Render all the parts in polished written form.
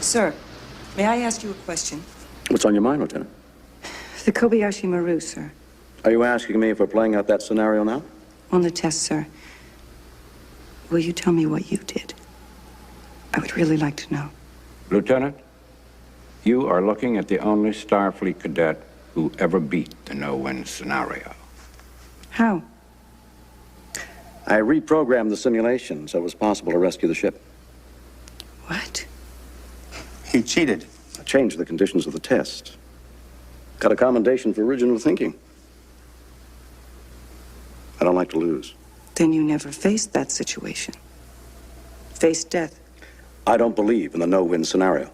Sir, may I ask you a question? What's on your mind, Lieutenant? The Kobayashi Maru, sir. Are you asking me if we're playing out that scenario now? On the test, sir. Will you tell me what you did? I would really like to know. Lieutenant, you are looking at the only Starfleet cadet who ever beat the no-win scenario. How? I reprogrammed the simulation so it was possible to rescue the ship. What? He cheated. I changed the conditions of the test. Got a commendation for original thinking. I don't like to lose. Then you never faced that situation. Faced death. I don't believe in the no-win scenario.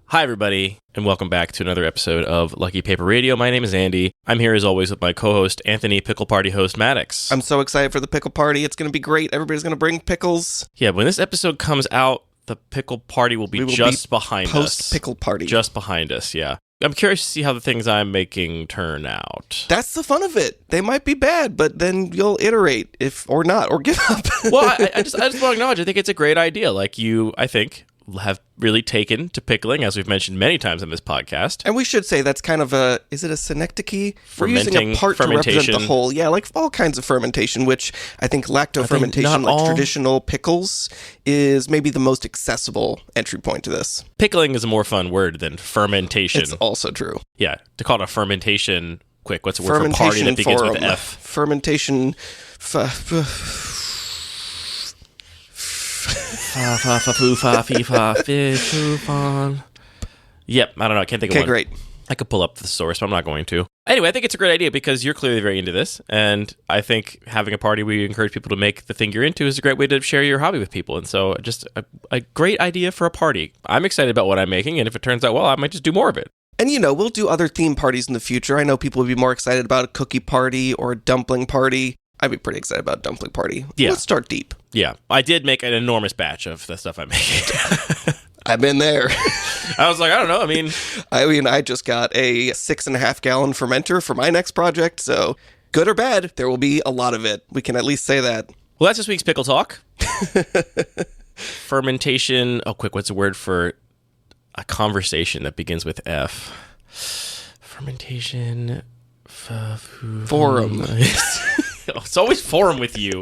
Hi, everybody, and welcome back to another episode of Lucky Paper Radio. My name is Andy. I'm here, as always, with my co-host, Anthony, Pickle Party host, Maddox. I'm so excited for the pickle party. It's going to be great. Everybody's going to bring pickles. Yeah, when this episode comes out, the pickle party will be just behind us. Post-pickle party. Just behind us, yeah. I'm curious to see how the things I'm making turn out. That's the fun of it. They might be bad, but then you'll iterate, or not, or give up. Well, I just want to acknowledge, I think it's a great idea. Like you, I think, have really taken to pickling, as we've mentioned many times on this podcast. And we should say that's kind of is it a synecdoche? We're using a part to represent the whole. Yeah, like all kinds of fermentation, which I think lacto-fermentation, like traditional pickles, is maybe the most accessible entry point to this. Pickling is a more fun word than fermentation. It's also true. Yeah, to call it a fermentation, quick, what's the word for party that begins with F? Fermentation... Yep, I don't know. I can't think of one. Okay, great. I could pull up the source, but I'm not going to. Anyway, I think it's a great idea because you're clearly very into this, and I think having a party where you encourage people to make the thing you're into is a great way to share your hobby with people, and so just a great idea for a party. I'm excited about what I'm making, and if it turns out well, I might just do more of it. And, we'll do other theme parties in the future. I know people would be more excited about a cookie party or a dumpling party. I'd be pretty excited about a dumpling party. Yeah. Let's start deep. Yeah. I did make an enormous batch of the stuff I'm making. I've been there. I was like, I don't know. I just got a 6.5 gallon fermenter for my next project. So good or bad, there will be a lot of it. We can at least say that. Well, that's this week's Pickle Talk. Fermentation. Oh, quick. What's the word for a conversation that begins with F? Fermentation. Forum. It's always forum with you.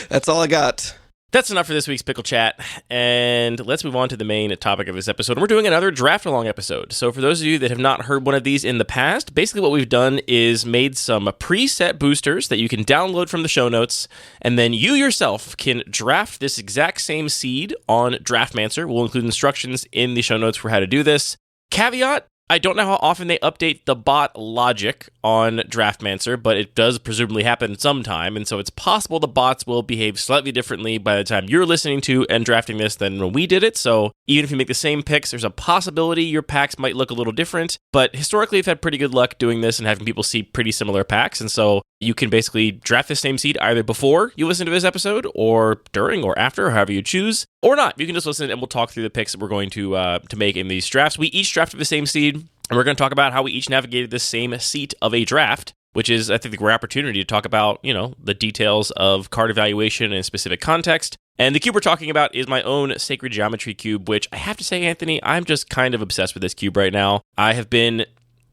That's all I got. That's enough for this week's Pickle Chat, and let's move on to the main topic of this episode. We're doing another draft-along episode. So for those of you that have not heard one of these in the past, basically what we've done is made some preset boosters that you can download from the show notes, and then you yourself can draft this exact same seed on Draftmancer. We'll include instructions in the show notes for how to do this. Caveat: I don't know how often they update the bot logic on Draftmancer, but it does presumably happen sometime, and so it's possible the bots will behave slightly differently by the time you're listening to and drafting this than when we did it, so even if you make the same picks, there's a possibility your packs might look a little different, but historically I've had pretty good luck doing this and having people see pretty similar packs, and so you can basically draft the same seed either before you listen to this episode, or during, or after, or however you choose, or not. You can just listen and we'll talk through the picks that we're going to make in these drafts. We each drafted the same seed, and we're going to talk about how we each navigated the same seat of a draft, which is, I think, the great opportunity to talk about, the details of card evaluation in a specific context. And the cube we're talking about is my own Sacred Geometry cube, which I have to say, Anthony, I'm just kind of obsessed with this cube right now. I have been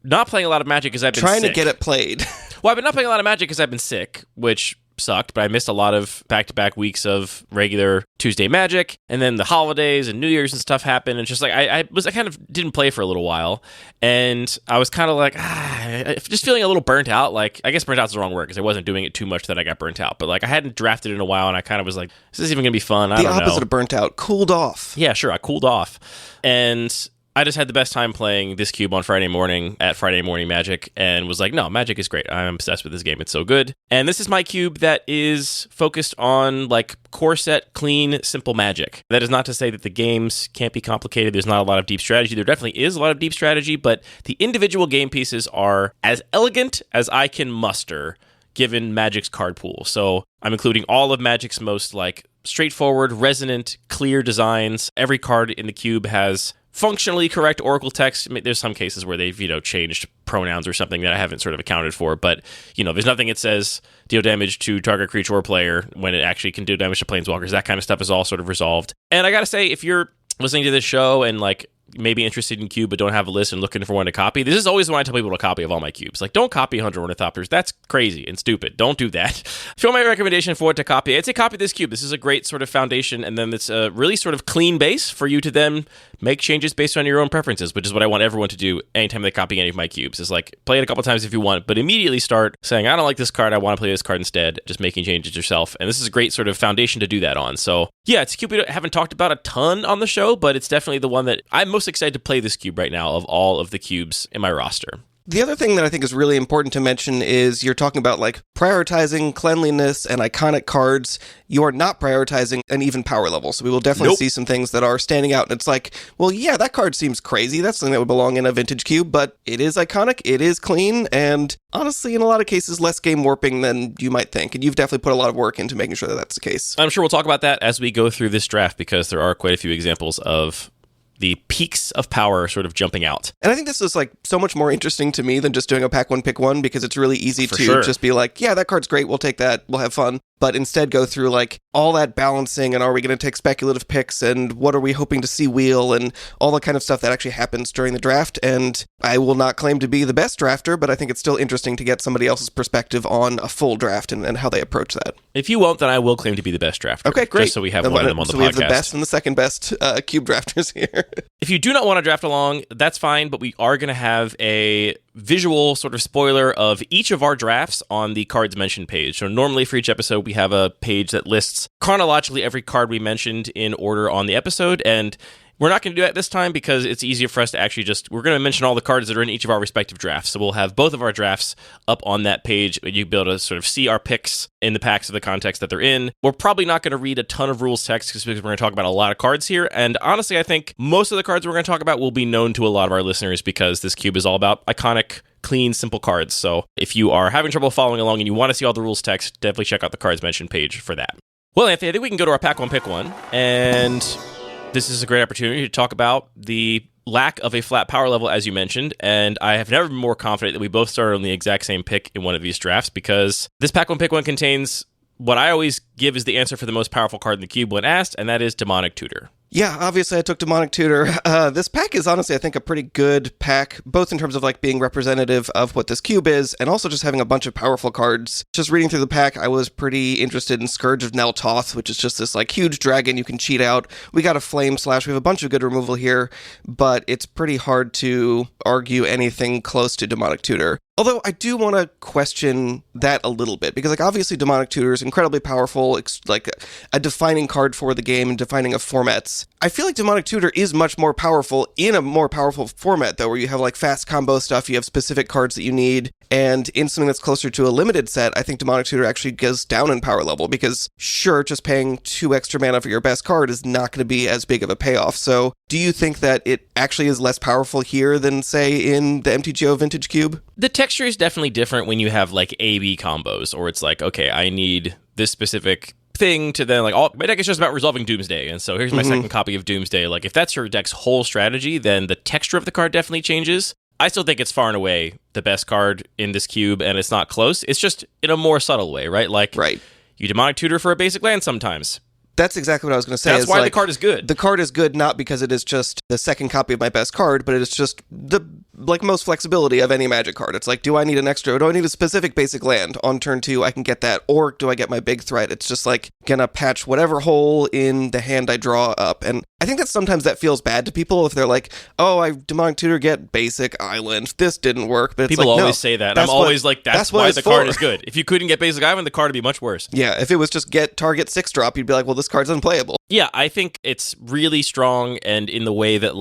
not playing a lot of Magic because I've been trying sick. to get it played. Well, I've been not playing a lot of Magic because I've been sick, which sucked, but I missed a lot of back-to-back weeks of regular Tuesday Magic, and then the holidays and New Year's and stuff happened, and just like I kind of didn't play for a little while, and I was kind of like just feeling a little burnt out. Like, I guess burnt out's the wrong word because I wasn't doing it too much that I got burnt out, but like I hadn't drafted in a while, and I kind of was like, is this even gonna be fun? I don't know. The opposite of burnt out, cooled off. Yeah, sure, I cooled off, and I just had the best time playing this cube on Friday morning at Friday Morning Magic and was like, no, Magic is great. I'm obsessed with this game. It's so good. And this is my cube that is focused on like core set, clean, simple Magic. That is not to say that the games can't be complicated. There's not a lot of deep strategy. There definitely is a lot of deep strategy, but the individual game pieces are as elegant as I can muster given Magic's card pool. So I'm including all of Magic's most like straightforward, resonant, clear designs. Every card in the cube has functionally correct Oracle text. There's some cases where they've, changed pronouns or something that I haven't sort of accounted for, but, there's nothing that says deal damage to target creature or player when it actually can do damage to planeswalkers. That kind of stuff is all sort of resolved. And I gotta say, if you're listening to this show and, maybe interested in Cube but don't have a list and looking for one to copy, this is always when I tell people to copy of all my cubes. Don't copy 100 Ornithopters. That's crazy and stupid. Don't do that. If you want my recommendation for what to copy, I'd say copy this cube. This is a great sort of foundation, and then it's a really sort of clean base for you to then make changes based on your own preferences, which is what I want everyone to do anytime they copy any of my cubes. Is play it a couple times if you want, but immediately start saying, I don't like this card, I want to play this card instead, just making changes yourself. And this is a great sort of foundation to do that on. So yeah, it's a cube we haven't talked about a ton on the show, but it's definitely the one that I'm most excited to play this cube right now of all of the cubes in my roster. The other thing that I think is really important to mention is you're talking about prioritizing cleanliness and iconic cards. You are not prioritizing an even power level. So we will definitely see some things that are standing out. And it's well, yeah, that card seems crazy. That's something that would belong in a vintage cube, but it is iconic, it is clean, and honestly, in a lot of cases, less game warping than you might think. And you've definitely put a lot of work into making sure that that's the case. I'm sure we'll talk about that as we go through this draft, because there are quite a few examples of the peaks of power sort of jumping out. And I think this is so much more interesting to me than just doing a pack one, pick one, because it's really easy to just be yeah, that card's great, we'll take that, we'll have fun. But instead go through all that balancing, and are we going to take speculative picks, and what are we hoping to see wheel, and all the kind of stuff that actually happens during the draft. And I will not claim to be the best drafter, but I think it's still interesting to get somebody else's perspective on a full draft and how they approach that. If you won't, then I will claim to be the best drafter. Okay, great. Just so we have one of them on the podcast. So we have the best and the second best cube drafters here. If you do not want to draft along, that's fine, but we are going to have a visual sort of spoiler of each of our drafts on the cards mentioned page. So normally for each episode, we have a page that lists chronologically every card we mentioned in order on the episode, and we're not going to do that this time because it's easier for us to actually we're going to mention all the cards that are in each of our respective drafts. So we'll have both of our drafts up on that page. You'll be able to sort of see our picks in the packs of the context that they're in. We're probably not going to read a ton of rules text because we're going to talk about a lot of cards here. And honestly, I think most of the cards we're going to talk about will be known to a lot of our listeners because this cube is all about iconic, clean, simple cards. So if you are having trouble following along and you want to see all the rules text, definitely check out the cards mentioned page for that. Well, Anthony, I think we can go to our pack one, pick one. And this is a great opportunity to talk about the lack of a flat power level, as you mentioned, and I have never been more confident that we both started on the exact same pick in one of these drafts, because this pack one, pick one contains what I always give as the answer for the most powerful card in the cube when asked, and that is Demonic Tutor. Yeah, obviously I took Demonic Tutor. This pack is honestly, I think, a pretty good pack, both in terms of being representative of what this cube is, and also just having a bunch of powerful cards. Just reading through the pack, I was pretty interested in Scourge of Neltoth, which is just this huge dragon you can cheat out. We got a Flame Slash, we have a bunch of good removal here, but it's pretty hard to argue anything close to Demonic Tutor. Although I do want to question that a little bit, because obviously Demonic Tutor is incredibly powerful, a defining card for the game and defining of formats. I feel like Demonic Tutor is much more powerful in a more powerful format, though, where you have fast combo stuff, you have specific cards that you need, and in something that's closer to a limited set, I think Demonic Tutor actually goes down in power level, because sure, just paying 2 extra mana for your best card is not going to be as big of a payoff. So do you think that it actually is less powerful here than, say, in the MTGO Vintage Cube? The texture is definitely different when you have A-B combos, or it's okay, I need this specific thing to then my deck is just about resolving Doomsday, and so here's my second copy of Doomsday. If that's your deck's whole strategy, then the texture of the card definitely changes. I still think it's far and away the best card in this cube, and it's not close. It's just in a more subtle way, right? Right. You Demonic Tutor for a basic land sometimes. That's exactly what I was going to say. That's why the card is good. The card is good not because it is just the second copy of my best card, but it is just the most flexibility of any Magic card. It's do I need an extra, or do I need a specific basic land? On turn 2, I can get that, or do I get my big threat? It's just gonna patch whatever hole in the hand I draw up. And I think that sometimes that feels bad to people if they're oh, I Demonic Tutor, get basic island. This didn't work. But it's people always no, say that. I'm always that's why the card is good. If you couldn't get basic island, the card would be much worse. Yeah, if it was just get target 6-drop, you'd be well, this card's unplayable. Yeah, I think it's really strong, and in the way that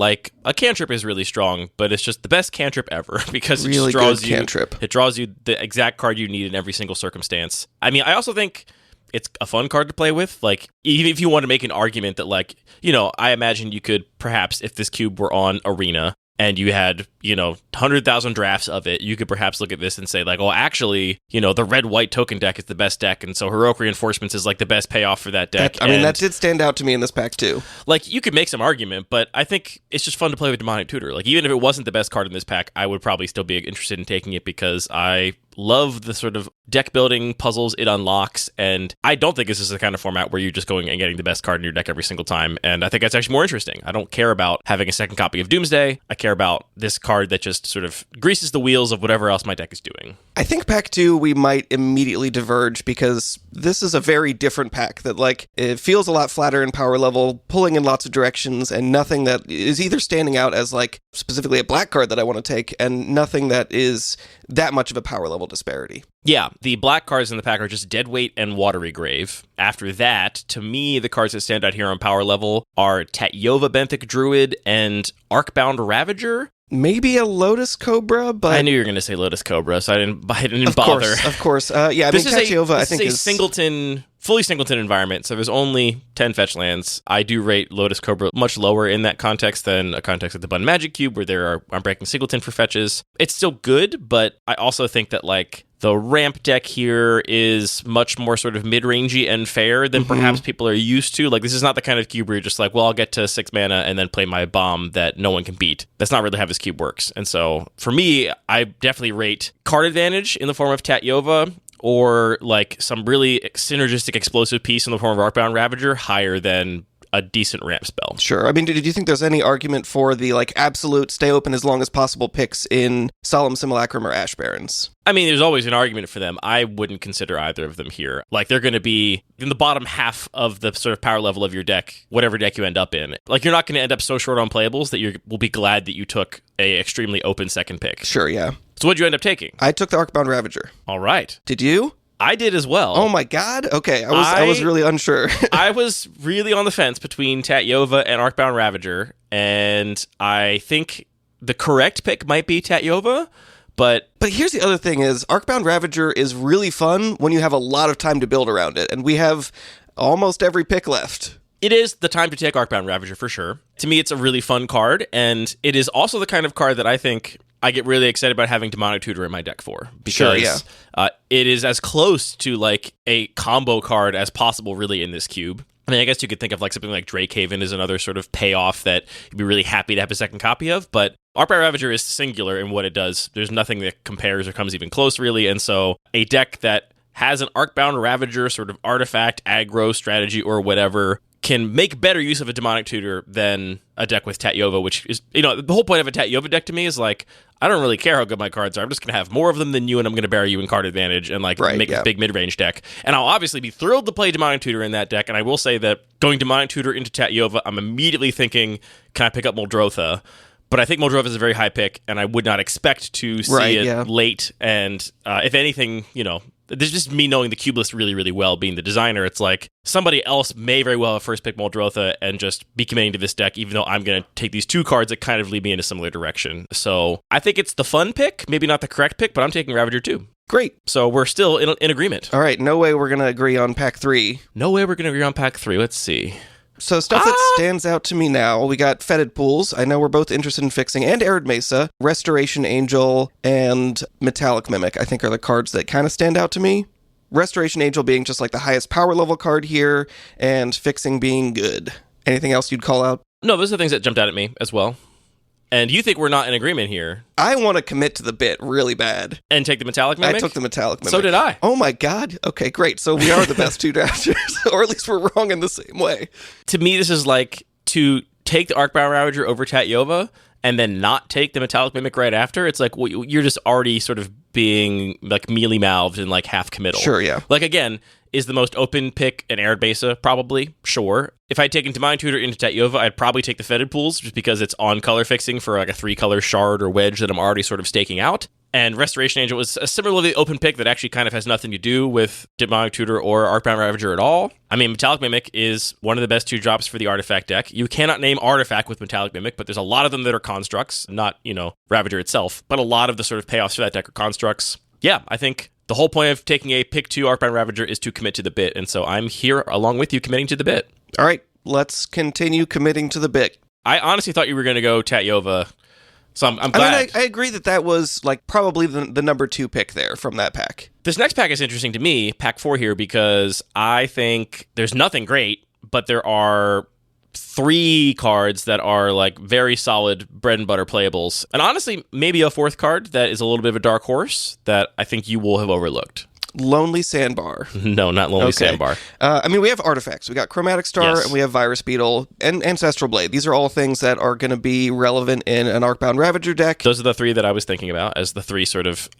a cantrip is really strong, but it's just the best cantrip ever because really it draws good you cantrip. It draws you the exact card you need in every single circumstance. I mean, I also think it's a fun card to play with. Even if you want to make an argument that I imagine you could perhaps, if this cube were on Arena, and you had, 100,000 drafts of it, you could perhaps look at this and say, like, oh, actually, the red-white token deck is the best deck, and so Heroic Reinforcements is, like, the best payoff for that deck. That did stand out to me in this pack, too. Like, you could make some argument, but I think it's just fun to play with Demonic Tutor. Like, even if it wasn't the best card in this pack, I would probably still be interested in taking it because I love the sort of deck building puzzles it unlocks, and I don't think this is the kind of format where you're just going and getting the best card in your deck every single time, and I think that's actually more interesting. I don't care about having a second copy of Doomsday. I care about this card that just sort of greases the wheels of whatever else my deck is doing. I think pack 2 we might immediately diverge because this is a very different pack that, like, it feels a lot flatter in power level, pulling in lots of directions, and nothing that is either standing out as, like, specifically a black card that I want to take, and nothing that is that much of a power level disparity. Yeah, the black cards in the pack are just Deadweight and Watery Grave. After that, to me, the cards that stand out here on power level are Tatyova Benthic Druid and Arcbound Ravager. Maybe a Lotus Cobra, but I knew you were going to say Lotus Cobra, so I didn't of bother. Of course. Tatyova, I think, is fully singleton environment, so there's only 10 fetch lands. I do rate Lotus Cobra much lower in that context than a context of the Bun Magic Cube, where I'm breaking singleton for fetches. It's still good, but I also think that, like, the ramp deck here is much more sort of mid-rangey and fair than perhaps people are used to. Like, this is not the kind of cube where you're just like, well, I'll get to 6 mana and then play my bomb that no one can beat. That's not really how this cube works. And so, for me, I definitely rate card advantage in the form of Tatyova, or like some really synergistic explosive piece in the form of Arcbound Ravager higher than a decent ramp spell. Sure. I mean, did you think there's any argument for the, like, absolute stay open as long as possible picks in Solemn Simulacrum or Ash Barrens? I mean, there's always an argument for them. I wouldn't consider either of them here. Like, they're going to be in the bottom half of the sort of power level of your deck, whatever deck you end up in. Like, you're not going to end up so short on playables that you will be glad that you took a extremely open second pick. Sure, yeah. So what'd you end up taking? I took the Arcbound Ravager. All right. Did you? I did as well. Oh my god. Okay, I was really unsure. I was really on the fence between Tatyova and Arcbound Ravager, and I think the correct pick might be Tatyova, but here's the other thing is Arcbound Ravager is really fun when you have a lot of time to build around it, and we have almost every pick left. It is the time to take Arcbound Ravager for sure. To me, it's a really fun card, and it is also the kind of card that I think I get really excited about having Demonic Tutor in my deck for. Because it is as close to, like, a combo card as possible, really, in this cube. I mean, I guess you could think of, like, something like Drakehaven as another sort of payoff that you'd be really happy to have a second copy of, but Arcbound Ravager is singular in what it does. There's nothing that compares or comes even close, really, and so a deck that has an Arcbound Ravager sort of artifact, aggro strategy, or whatever can make better use of a Demonic Tutor than a deck with Tatyova, which is, the whole point of a Tatyova deck to me is, like, I don't really care how good my cards are. I'm just going to have more of them than you, and I'm going to bury you in card advantage and, like, make a big mid-range deck. And I'll obviously be thrilled to play Demonic Tutor in that deck, and I will say that going Demonic Tutor into Tatyova, I'm immediately thinking, can I pick up Muldrotha? But I think Muldrotha is a very high pick, and I would not expect to see it late. And if anything, this is just me knowing the cube list really, really well, being the designer. It's like somebody else may very well have first pick Muldrotha and just be committing to this deck, even though I'm going to take these two cards that kind of lead me in a similar direction. So I think it's the fun pick, maybe not the correct pick, but I'm taking Ravager too. Great. So we're still in agreement. All right. No way we're going to agree on pack 3. No way we're going to agree on pack 3. Let's see. So stuff that stands out to me now, we got Fetid Pools. I know we're both interested in fixing, and Arid Mesa, Restoration Angel, and Metallic Mimic, I think are the cards that kind of stand out to me. Restoration Angel being just like the highest power level card here, and fixing being good. Anything else you'd call out? No, those are the things that jumped out at me as well. And you think we're not in agreement here. I want to commit to the bit really bad. And take the Metallic Mimic? I took the Metallic Mimic. So did I. Oh my god. Okay, great. So we are the best two drafters, or at least we're wrong in the same way. To me, this is like to take the Arcbound Ravager over Tatyova and then not take the Metallic Mimic right after. It's like, well, you're just already sort of being like mealy-mouthed and like half committal. Sure, yeah. Like, again, is the most open pick an Arid Mesa? Probably. Sure. If I'd taken Demonic Tutor into Tatyova, I'd probably take the Fetid Pools just because it's on color fixing for like a 3-color shard or wedge that I'm already sort of staking out. And Restoration Angel was a similarly open pick that actually kind of has nothing to do with Demonic Tutor or Arcbound Ravager at all. I mean, Metallic Mimic is one of the best 2-drops for the Artifact deck. You cannot name Artifact with Metallic Mimic, but there's a lot of them that are constructs, not, Ravager itself. But a lot of the sort of payoffs for that deck are constructs. Yeah, I think the whole point of taking a pick 2 Arcbound Ravager is to commit to the bit, and so I'm here along with you committing to the bit. All right, let's continue committing to the bit. I honestly thought you were going to go Tatyova So I'm glad. I mean, I agree that was like probably the number 2 pick there from that pack. This next pack is interesting to me, pack 4 here, because I think there's nothing great, but there are 3 cards that are like very solid bread and butter playables. And honestly, maybe a 4th card that is a little bit of a dark horse that I think you will have overlooked. Lonely Sandbar. No, not Lonely Sandbar. I mean, we have artifacts. We got Chromatic Star, Yes. and we have Virus Beetle, and Ancestral Blade. These are all things that are going to be relevant in an Arcbound Ravager deck. Those are the 3 that I was thinking about as the 3 sort of,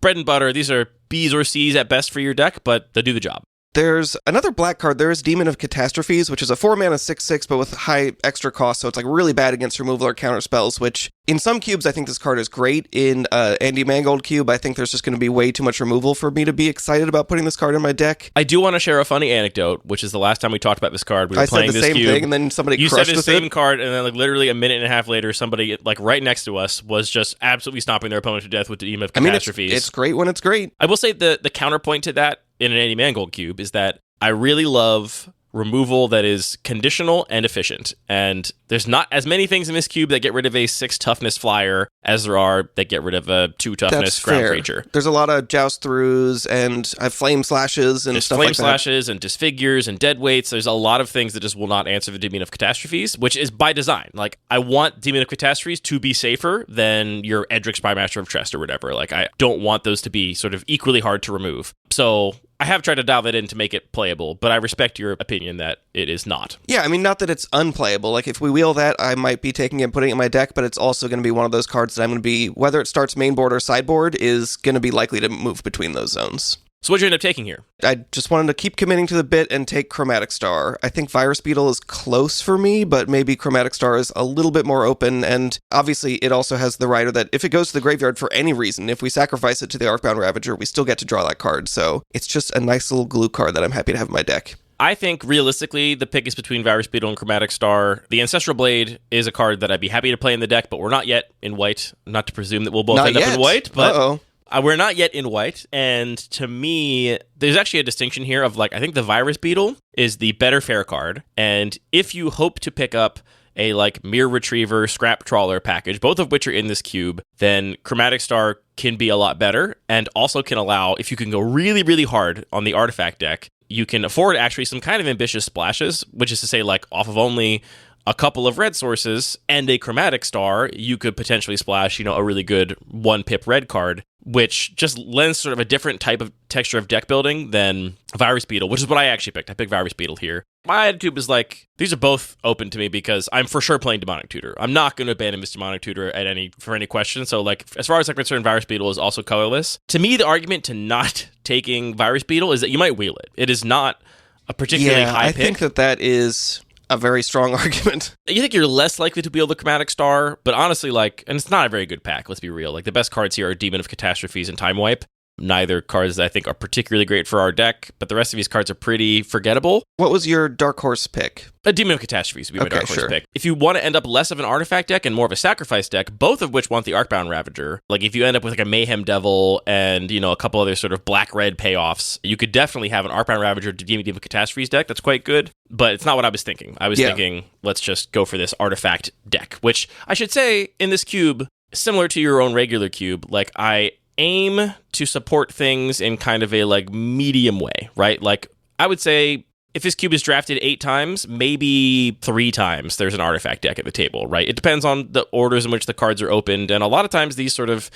bread and butter. These are B's or C's at best for your deck, but they do the job. There's another black card. There is Demon of Catastrophes, which is a 4-mana 6/6, but with high extra cost, so it's like really bad against removal or counter spells, which in some cubes, I think this card is great. In Andy Mangold cube, I think there's just going to be way too much removal for me to be excited about putting this card in my deck. I do want to share a funny anecdote, which is the last time we talked about this card. We were playing this cube. I said the same thing, and then somebody you crushed said the with same it. card, and then like literally a minute and a half later, somebody like right next to us was just absolutely stomping their opponent to death with the Demon of Catastrophes. It's great when it's great. I will say the counterpoint to that in an Andy Mangold cube is that I really love removal that is conditional and efficient. And there's not as many things in this cube that get rid of a 6 toughness flyer as there are that get rid of a 2 toughness ground creature. There's a lot of joust throughs and flame slashes and stuff like that. Flame slashes and disfigures and dead weights. There's a lot of things that just will not answer the Demon of Catastrophes, which is by design. Like, I want Demon of Catastrophes to be safer than your Edric Spymaster of Trest or whatever. Like, I don't want those to be sort of equally hard to remove. So I have tried to dial that in to make it playable, but I respect your opinion that it is not. Yeah, I mean, not that it's unplayable. Like, if we wheel that, I might be taking it and putting it in my deck, but it's also going to be one of those cards that I'm going to be, whether it starts main board or sideboard, is going to be likely to move between those zones. So what'd you end up taking here? I just wanted to keep committing to the bit and take Chromatic Star. I think Virus Beetle is close for me, but maybe Chromatic Star is a little bit more open, and obviously it also has the rider that if it goes to the graveyard for any reason, if we sacrifice it to the Arcbound Ravager, we still get to draw that card, so it's just a nice little glue card that I'm happy to have in my deck. I think, realistically, the pick is between Virus Beetle and Chromatic Star. The Ancestral Blade is a card that I'd be happy to play in the deck, but we're not yet in white. Not to presume that we'll both end up in white, but we're not yet in white. And to me, there's actually a distinction here of, like, I think the Virus Beetle is the better fair card. And if you hope to pick up a, like, Mirror Retriever, Scrap Trawler package, both of which are in this cube, then Chromatic Star can be a lot better and also can allow, if you can go really, really hard on the artifact deck, you can afford actually some kind of ambitious splashes, which is to say, like, off of only a couple of red sources and a Chromatic Star, you could potentially splash, a really good 1-pip red card, which just lends sort of a different type of texture of deck building than Virus Beetle, which is what I actually picked. I picked Virus Beetle here. My attitude was like, these are both open to me because I'm for sure playing Demonic Tutor. I'm not going to abandon this Demonic Tutor for any question. So, like, as far as I'm concerned, Virus Beetle is also colorless. To me, the argument to not taking Virus Beetle is that you might wheel it. It is not a particularly high pick. I think that is a very strong argument. You think you're less likely to wheel the Chromatic Star, but honestly, like, and it's not a very good pack, let's be real. Like, the best cards here are Demon of Catastrophes and Time Wipe. Neither cards that I think are particularly great for our deck, but the rest of these cards are pretty forgettable. What was your Dark Horse pick? A Demon of Catastrophes would be my Dark Horse pick. If you want to end up less of an artifact deck and more of a sacrifice deck, both of which want the Arcbound Ravager, like if you end up with like a Mayhem Devil and, a couple other sort of black-red payoffs, you could definitely have an Arcbound Ravager to Demon of Catastrophes deck. That's quite good, but it's not what I was thinking. I was thinking, let's just go for this artifact deck, which I should say in this cube, similar to your own regular cube, like I aim to support things in kind of a like medium way, right? Like I would say if this cube is drafted 8 times, maybe 3 times there's an artifact deck at the table, right? It depends on the orders in which the cards are opened, and a lot of times these sort of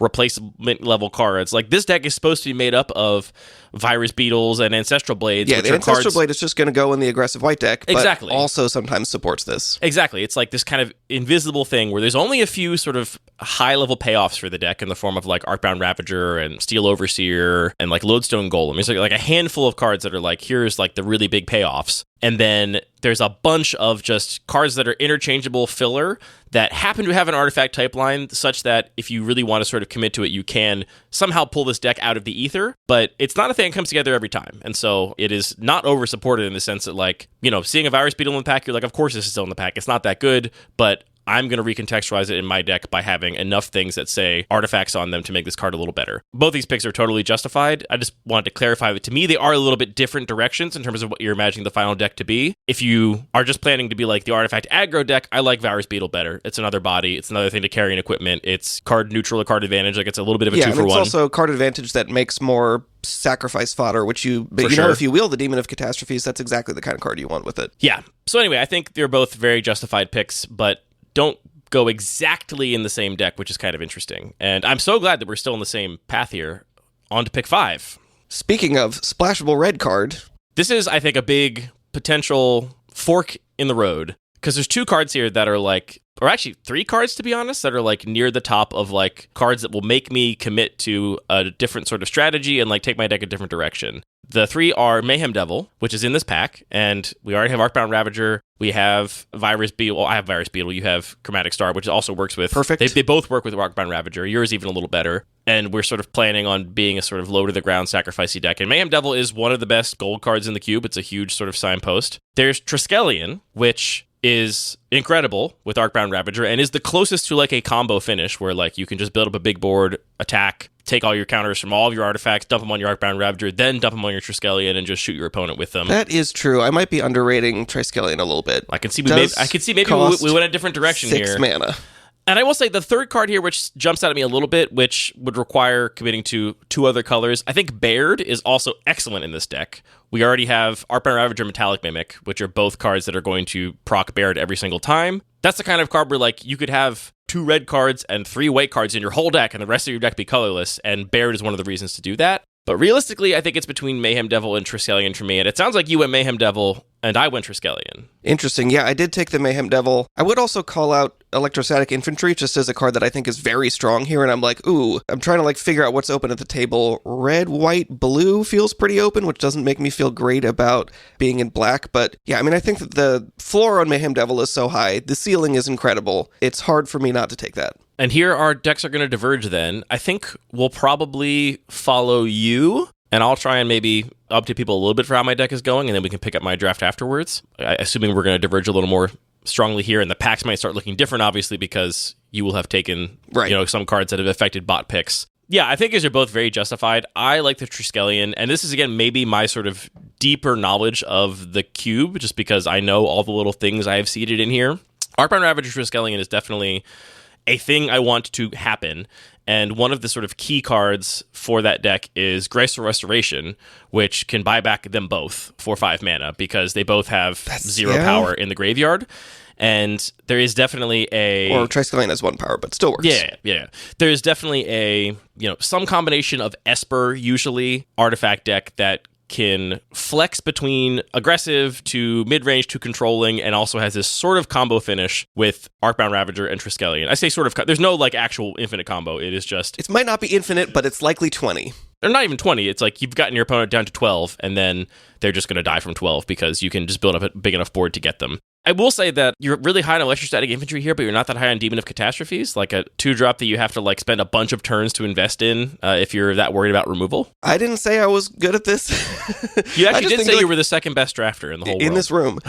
replacement level cards, like this deck is supposed to be made up of Virus Beetles and Ancestral Blades. Yeah, the Ancestral Blade is just going to go in the aggressive white deck, but also sometimes supports this. Exactly. It's like this kind of invisible thing where there's only a few sort of high-level payoffs for the deck in the form of like Arcbound Ravager and Steel Overseer and like Lodestone Golem. There's like a handful of cards that are like, here's like the really big payoffs. And then there's a bunch of just cards that are interchangeable filler that happen to have an artifact type line such that if you really want to sort of commit to it, you can somehow pull this deck out of the ether. But it's not a thing that comes together every time. And so it is not over-supported in the sense that like, seeing a Virus Beetle in the pack, you're like, of course this is still in the pack. It's not that good, but I'm going to recontextualize it in my deck by having enough things that say artifacts on them to make this card a little better. Both these picks are totally justified. I just wanted to clarify that to me, they are a little bit different directions in terms of what you're imagining the final deck to be. If you are just planning to be like the artifact aggro deck, I like Virus Beetle better. It's another body. It's another thing to carry in equipment. It's card neutral or card advantage. Like it's a little bit of a 2 for 1. Yeah, it's also card advantage that makes more sacrifice fodder, which if you wield the Demon of Catastrophes, that's exactly the kind of card you want with it. Yeah. So anyway, I think they're both very justified picks, but don't go exactly in the same deck, which is kind of interesting. And I'm so glad that we're still in the same path here. On to pick 5. Speaking of splashable red card, this is, I think, a big potential fork in the road, because there's 2 cards here that are like, or actually 3 cards, to be honest, that are like near the top of like cards that will make me commit to a different sort of strategy and like take my deck a different direction. The 3 are Mayhem Devil, which is in this pack, and we already have Arcbound Ravager. We have Virus Beetle. Well, I have Virus Beetle. You have Chromatic Star, which also works with... Perfect. They both work with Arcbound Ravager. Yours even a little better. And we're sort of planning on being a sort of low-to-the-ground sacrificey deck. And Mayhem Devil is one of the best gold cards in the cube. It's a huge sort of signpost. There's Triskelion, which is incredible with Arcbound Ravager and is the closest to like a combo finish where like you can just build up a big board, attack, take all your counters from all of your artifacts, dump them on your Arcbound Ravager, then dump them on your Triskelion and just shoot your opponent with them. That is true. I might be underrating Triskelion a little bit. I can see maybe we went a different direction 6 here. mana. And I will say the third card here, which jumps out at me a little bit, which would require committing to 2 other colors. I think Baird is also excellent in this deck. We already have Arcbound Ravager and Metallic Mimic, which are both cards that are going to proc Baird every single time. That's the kind of card where like you could have 2 red cards and 3 white cards in your whole deck and the rest of your deck be colorless, and Baird is one of the reasons to do that. But realistically, I think it's between Mayhem Devil and Triskelion for me, and it sounds like you went Mayhem Devil and I went Triskelion. Interesting. Yeah, I did take the Mayhem Devil. I would also call out Electrostatic Infantry just as a card that I think is very strong here, and I'm like, ooh, I'm trying to like figure out what's open at the table. Red, white, blue feels pretty open, which doesn't make me feel great about being in black, but yeah, I mean, I think that the floor on Mayhem Devil is so high, the ceiling is incredible. It's hard for me not to take that. And here our decks are going to diverge then. I think we'll probably follow you, and I'll try and maybe update people a little bit for how my deck is going, and then we can pick up my draft afterwards. Assuming we're going to diverge a little more strongly here, and the packs might start looking different, obviously, because you will have taken some cards that have affected bot picks. Yeah, I think these are both very justified. I like the Triskelion, and this is, again, maybe my sort of deeper knowledge of the cube, just because I know all the little things I have seeded in here. Arcbound Ravager Triskelion is definitely a thing I want to happen, and one of the sort of key cards for that deck is Graceful Restoration, which can buy back them both for 5 mana, because they both have 0 power in the graveyard. And there is definitely Or Triskelion has 1 power, but still works. Yeah. There is definitely a, some combination of Esper, usually, artifact deck that can flex between aggressive to mid-range to controlling, and also has this sort of combo finish with Arcbound Ravager and Triskelion. I say sort of, there's no like actual infinite combo. It is just... It might not be infinite, but it's likely 20. They're not even 20. It's like you've gotten your opponent down to 12, and then they're just going to die from 12 because you can just build up a big enough board to get them. I will say that you're really high on Electrostatic Infantry here, but you're not that high on Demon of Catastrophes, like a 2-drop that you have to like spend a bunch of turns to invest in if you're that worried about removal. I didn't say I was good at this. You actually did say you were the second best drafter in the whole world. In this room.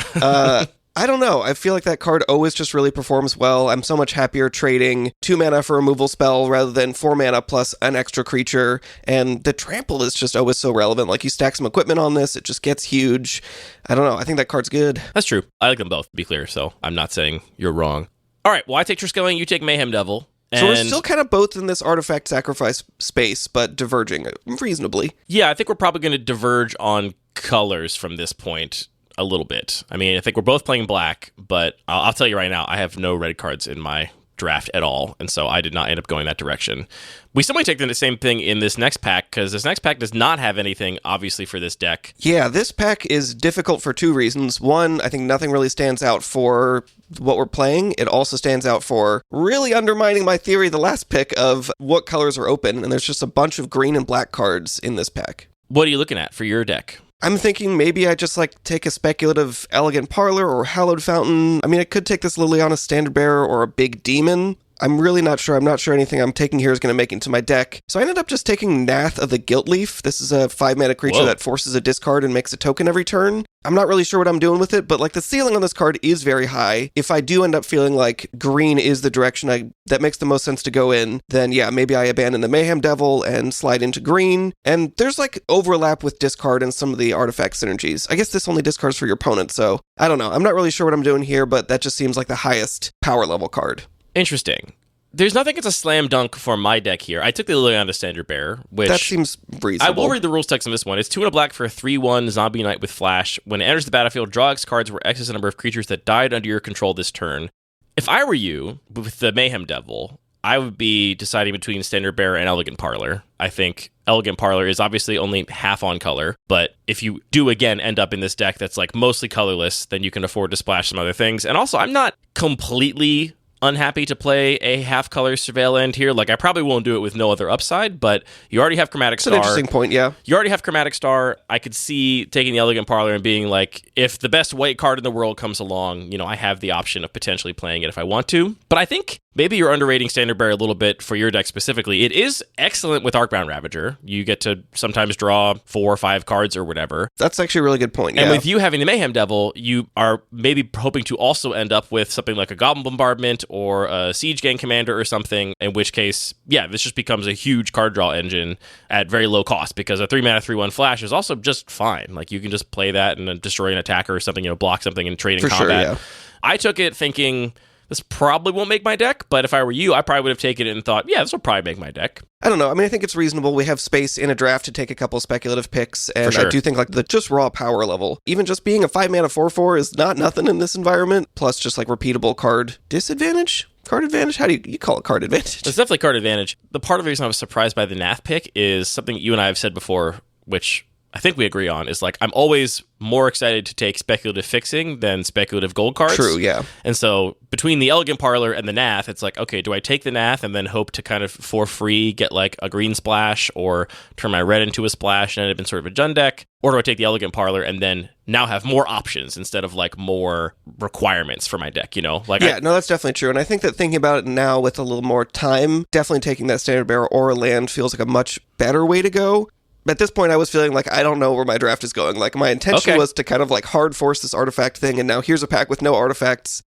I don't know. I feel like that card always just really performs well. I'm so much happier trading 2 mana for a removal spell rather than 4 mana plus an extra creature. And the trample is just always so relevant. Like, you stack some equipment on this, it just gets huge. I don't know. I think that card's good. That's true. I like them both, to be clear, so I'm not saying you're wrong. All right, well, I take Triskelion, you take Mayhem Devil. So we're still kind of both in this artifact sacrifice space, but diverging reasonably. Yeah, I think we're probably going to diverge on colors from this point a little bit. I mean, I think we're both playing black, but I'll tell you right now, I have no red cards in my draft at all, and so I did not end up going that direction. We still might take the same thing in this next pack, because this next pack does not have anything, obviously, for this deck. Yeah, this pack is difficult for 2 reasons. One, I think nothing really stands out for what we're playing. It also stands out for really undermining my theory, the last pick, of what colors are open, and there's just a bunch of green and black cards in this pack. What are you looking at for your deck? I'm thinking maybe I just take a speculative Elegant Parlor or Hallowed Fountain. I mean, I could take this Liliana Standard Bearer or a Big Demon. I'm really not sure. I'm not sure anything I'm taking here is going to make it into my deck. So I ended up just taking Nath of the Guilt Leaf. This is a 5-mana creature that forces a discard and makes a token every turn. I'm not really sure what I'm doing with it, but like the ceiling on this card is very high. If I do end up feeling like green is the direction that makes the most sense to go in, then yeah, maybe I abandon the Mayhem Devil and slide into green. And there's like overlap with discard and some of the artifact synergies. I guess this only discards for your opponent, so I don't know. I'm not really sure what I'm doing here, but that just seems like the highest power level card. Interesting. There's nothing that's a slam dunk for my deck here. I took the Liliana Standard Bearer, which... That seems reasonable. I will read the rules text on this one. It's 2 and a black for a 3/1 Zombie Knight with Flash. When it enters the battlefield, draw X cards where X is the number of creatures that died under your control this turn. If I were you, with the Mayhem Devil, I would be deciding between Standard Bearer and Elegant Parlor. I think Elegant Parlor is obviously only half on color, but if you do, again, end up in this deck that's like mostly colorless, then you can afford to splash some other things. And also, I'm not completely unhappy to play a half-color Surveil Land here. Like, I probably won't do it with no other upside, but you already have Chromatic Star. That's an interesting point, yeah. You already have Chromatic Star. I could see taking the Elegant Parlor and being like, if the best white card in the world comes along, I have the option of potentially playing it if I want to. But I think maybe you're underrating Standard Bearer a little bit for your deck specifically. It is excellent with Arcbound Ravager. You get to sometimes draw 4 or 5 cards or whatever. That's actually a really good point, yeah. And with you having the Mayhem Devil, you are maybe hoping to also end up with something like a Goblin Bombardment or a Siege Gang Commander or something, in which case, yeah, this just becomes a huge card draw engine at very low cost, because a 3-mana 3/1 Flash is also just fine. Like, you can just play that and then destroy an attacker or something, block something and trade in for combat. Sure, yeah. I took it thinking, this probably won't make my deck, but if I were you, I probably would have taken it and thought, yeah, this will probably make my deck. I don't know. I mean, I think it's reasonable. We have space in a draft to take a couple speculative picks, and sure. I do think like the just raw power level, even just being a 5-mana 4/4 is not nothing in this environment, plus just like repeatable card disadvantage? Card advantage? How do you call it card advantage? It's definitely card advantage. The part of the reason I was surprised by the Nath pick is something you and I have said before, which I think we agree on, is like, I'm always more excited to take speculative fixing than speculative gold cards. True, yeah. And so between the Elegant Parlor and the Nath, it's like, okay, do I take the Nath and then hope to kind of for free get like a green splash or turn my red into a splash and end up in sort of a Jund deck? Or do I take the Elegant Parlor and then now have more options instead of like more requirements for my deck, Like, yeah, no, that's definitely true. And I think that thinking about it now with a little more time, definitely taking that Standard Bearer or a land feels like a much better way to go. At this point, I was feeling like I don't know where my draft is going. Like, my intention was to kind of like hard force this artifact thing, and now here's a pack with no artifacts.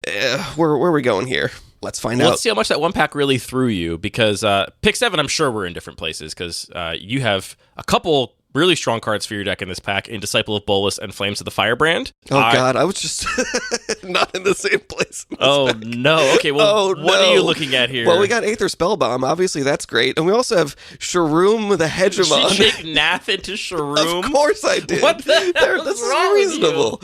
Where are we going here? Let's find out. Let's see how much that one pack really threw you, because pick 7, I'm sure we're in different places, because you have a couple really strong cards for your deck in this pack in Disciple of Bolas and Flames of the Firebrand. God, I was just not in the same place. Oh, no. Okay, well, what are you looking at here? Well, we got Aether Spellbomb. Obviously, that's great. And we also have Sharoom the Hegemon. Did you take Nath into Sharoom? Of course I did. What the hell This is wrong reasonable. with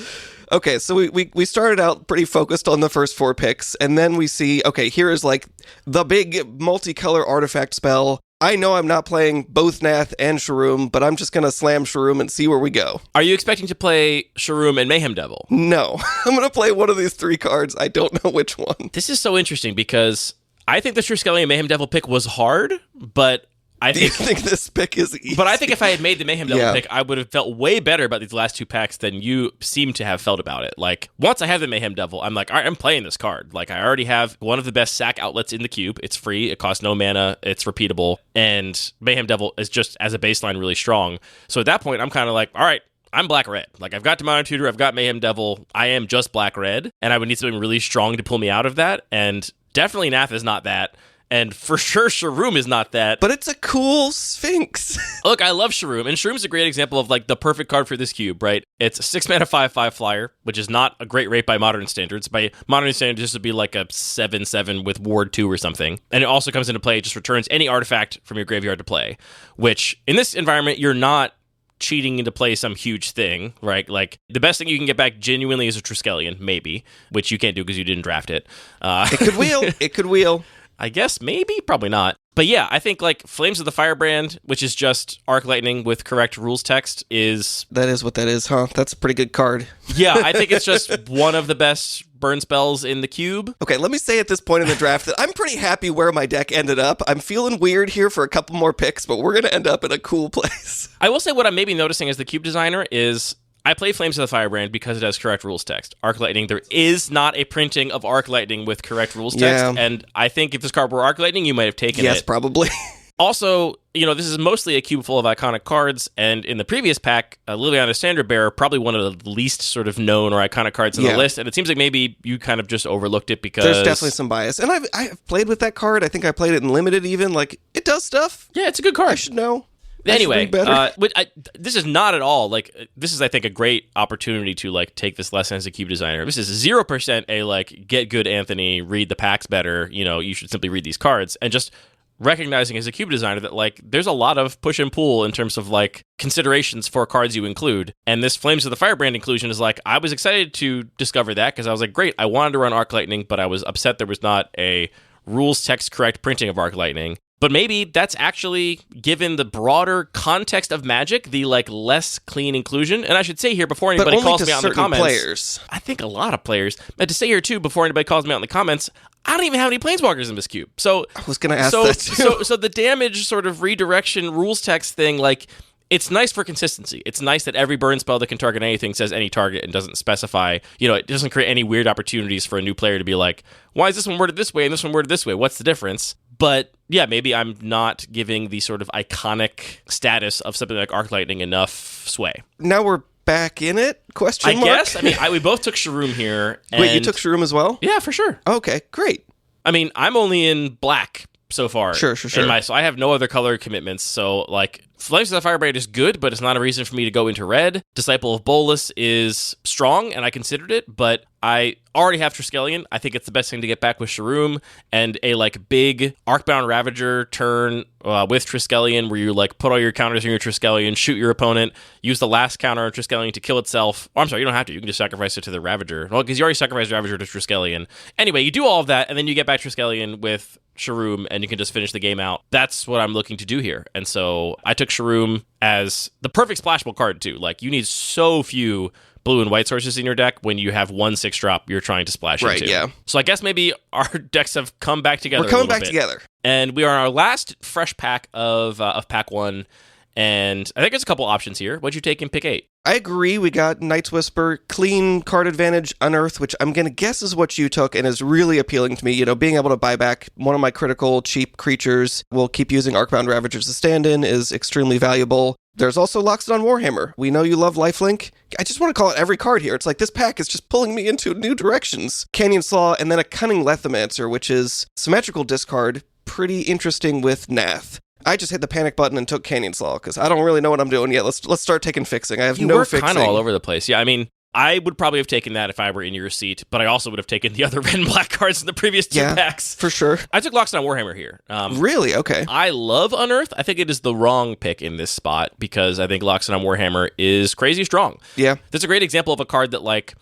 you? Okay, so we started out pretty focused on the first 4 picks, and then we see, okay, here is like the big multicolor artifact spell. I know I'm not playing both Nath and Sharoom, but I'm just going to slam Sharoom and see where we go. Are you expecting to play Sharoom and Mayhem Devil? No. I'm going to play one of these 3 cards. I don't know which one. This is so interesting, because I think the Triskelion Mayhem Devil pick was hard, but Do you think this pick is easy? But I think if I had made the Mayhem Devil pick, I would have felt way better about these last 2 packs than you seem to have felt about it. Like, once I have the Mayhem Devil, I'm like, all right, I'm playing this card. Like, I already have one of the best sack outlets in the cube. It's free. It costs no mana. It's repeatable. And Mayhem Devil is just, as a baseline, really strong. So at that point, I'm kind of like, all right, I'm black-red. Like, I've got Demonic Tutor, I've got Mayhem Devil. I am just black-red. And I would need something really strong to pull me out of that. And definitely Nath is not that. And for sure, Sharoom is not that. But it's a cool Sphinx. Look, I love Sharoom, and Sharoom's a great example of, like, the perfect card for this cube, right? It's a 6-mana 5/5 flyer, which is not a great rate by modern standards. By modern standards, this would be like a 7/7 with Ward 2 or something. And it also comes into play, it just returns any artifact from your graveyard to play, which, in this environment, you're not cheating into play some huge thing, right? Like, the best thing you can get back genuinely is a Triskelion, maybe, which you can't do because you didn't draft it. It could wheel. It could wheel. I guess maybe, probably not. But yeah, I think like Flames of the Firebrand, which is just Arc Lightning with correct rules text, is... That is what that is, huh? That's a pretty good card. Yeah, I think it's just one of the best burn spells in the cube. Okay, let me say at this point in the draft that I'm pretty happy where my deck ended up. I'm feeling weird here for a couple more picks, but we're going to end up in a cool place. I will say what I'm maybe noticing as the cube designer is I play Flames of the Firebrand because it has correct rules text. Arc Lightning, there is not a printing of Arc Lightning with correct rules text, and I think if this card were Arc Lightning, you might have taken it. Yes, probably. Also, this is mostly a cube full of iconic cards, and in the previous pack, Liliana Standard Bearer, probably one of the least sort of known or iconic cards in the list, and it seems like maybe you kind of just overlooked it because... There's definitely some bias, and I've played with that card. I think I played it in Limited even. Like, it does stuff. Yeah, it's a good card. I should know. Anyway, this is not at all, this is, I think, a great opportunity to, take this lesson as a cube designer. This is 0% a, get good, Anthony, read the packs better, you should simply read these cards, and just recognizing as a cube designer that, there's a lot of push and pull in terms of, considerations for cards you include, and this Flames of the Firebrand inclusion is, I was excited to discover that, because I was like, great, I wanted to run Arc Lightning, but I was upset there was not a rules text correct printing of Arc Lightning. But maybe that's actually, given the broader context of Magic, the less clean inclusion. And I should say here before anybody calls me out in the comments, players. I think a lot of players. But to say here too, before anybody calls me out in the comments, I don't even have any Planeswalkers in this cube. So I was going to ask that too. So the damage sort of redirection rules text thing, it's nice for consistency. It's nice that every burn spell that can target anything says any target and doesn't specify, it doesn't create any weird opportunities for a new player to be like, why is this one worded this way and this one worded this way? What's the difference? But yeah, maybe I'm not giving the sort of iconic status of something like Arc Lightning enough sway. Now we're back in it? Question mark? I guess. I mean, we both took Sharoom here. And wait, you took Sharoom as well? Yeah, for sure. Okay, great. I mean, I'm only in black so far. Sure. So I have no other color commitments. So, Flames of the Firebrand is good, but it's not a reason for me to go into red. Disciple of Bolas is strong, and I considered it, but I already have Triskelion. I think it's the best thing to get back with Sharoom, and a big Arcbound Ravager turn with Triskelion, where you put all your counters in your Triskelion, shoot your opponent, use the last counter on Triskelion to kill itself. Oh, I'm sorry, you don't have to. You can just sacrifice it to the Ravager. Well, because you already sacrificed Ravager to Triskelion. Anyway, you do all of that, and then you get back Triskelion with Sharoom, and you can just finish the game out. That's what I'm looking to do here. And so I took Sharoom as the perfect splashable card, too. You need so few blue and white sources in your deck when you have 1 6-drop you're trying to splash into. Right, yeah. So I guess maybe our decks have come back together. We're coming back together. And we are on our last fresh pack of pack 1. And I think there's a couple options here. What'd you take in pick 8? I agree. We got Night's Whisper, clean card advantage, Unearth, which I'm going to guess is what you took and is really appealing to me. Being able to buy back one of my critical, cheap creatures, we'll keep using Arcbound Ravagers to stand in, is extremely valuable. There's also Loxodon Warhammer. We know you love Lifelink. I just want to call it every card here. It's this pack is just pulling me into new directions. Canyon Slaw, and then a Cunning Lethomancer, which is symmetrical discard, pretty interesting with Nath. I just hit the panic button and took Canyon Slaw because I don't really know what I'm doing yet. Let's start taking fixing. I have no fixing. You were kind of all over the place. Yeah, I mean, I would probably have taken that if I were in your seat, but I also would have taken the other red and black cards in the previous 2 packs. For sure. I took Loxodon Warhammer here. Really? Okay. I love Unearth. I think it is the wrong pick in this spot because I think Loxodon Warhammer is crazy strong. Yeah. That's a great example of a card that,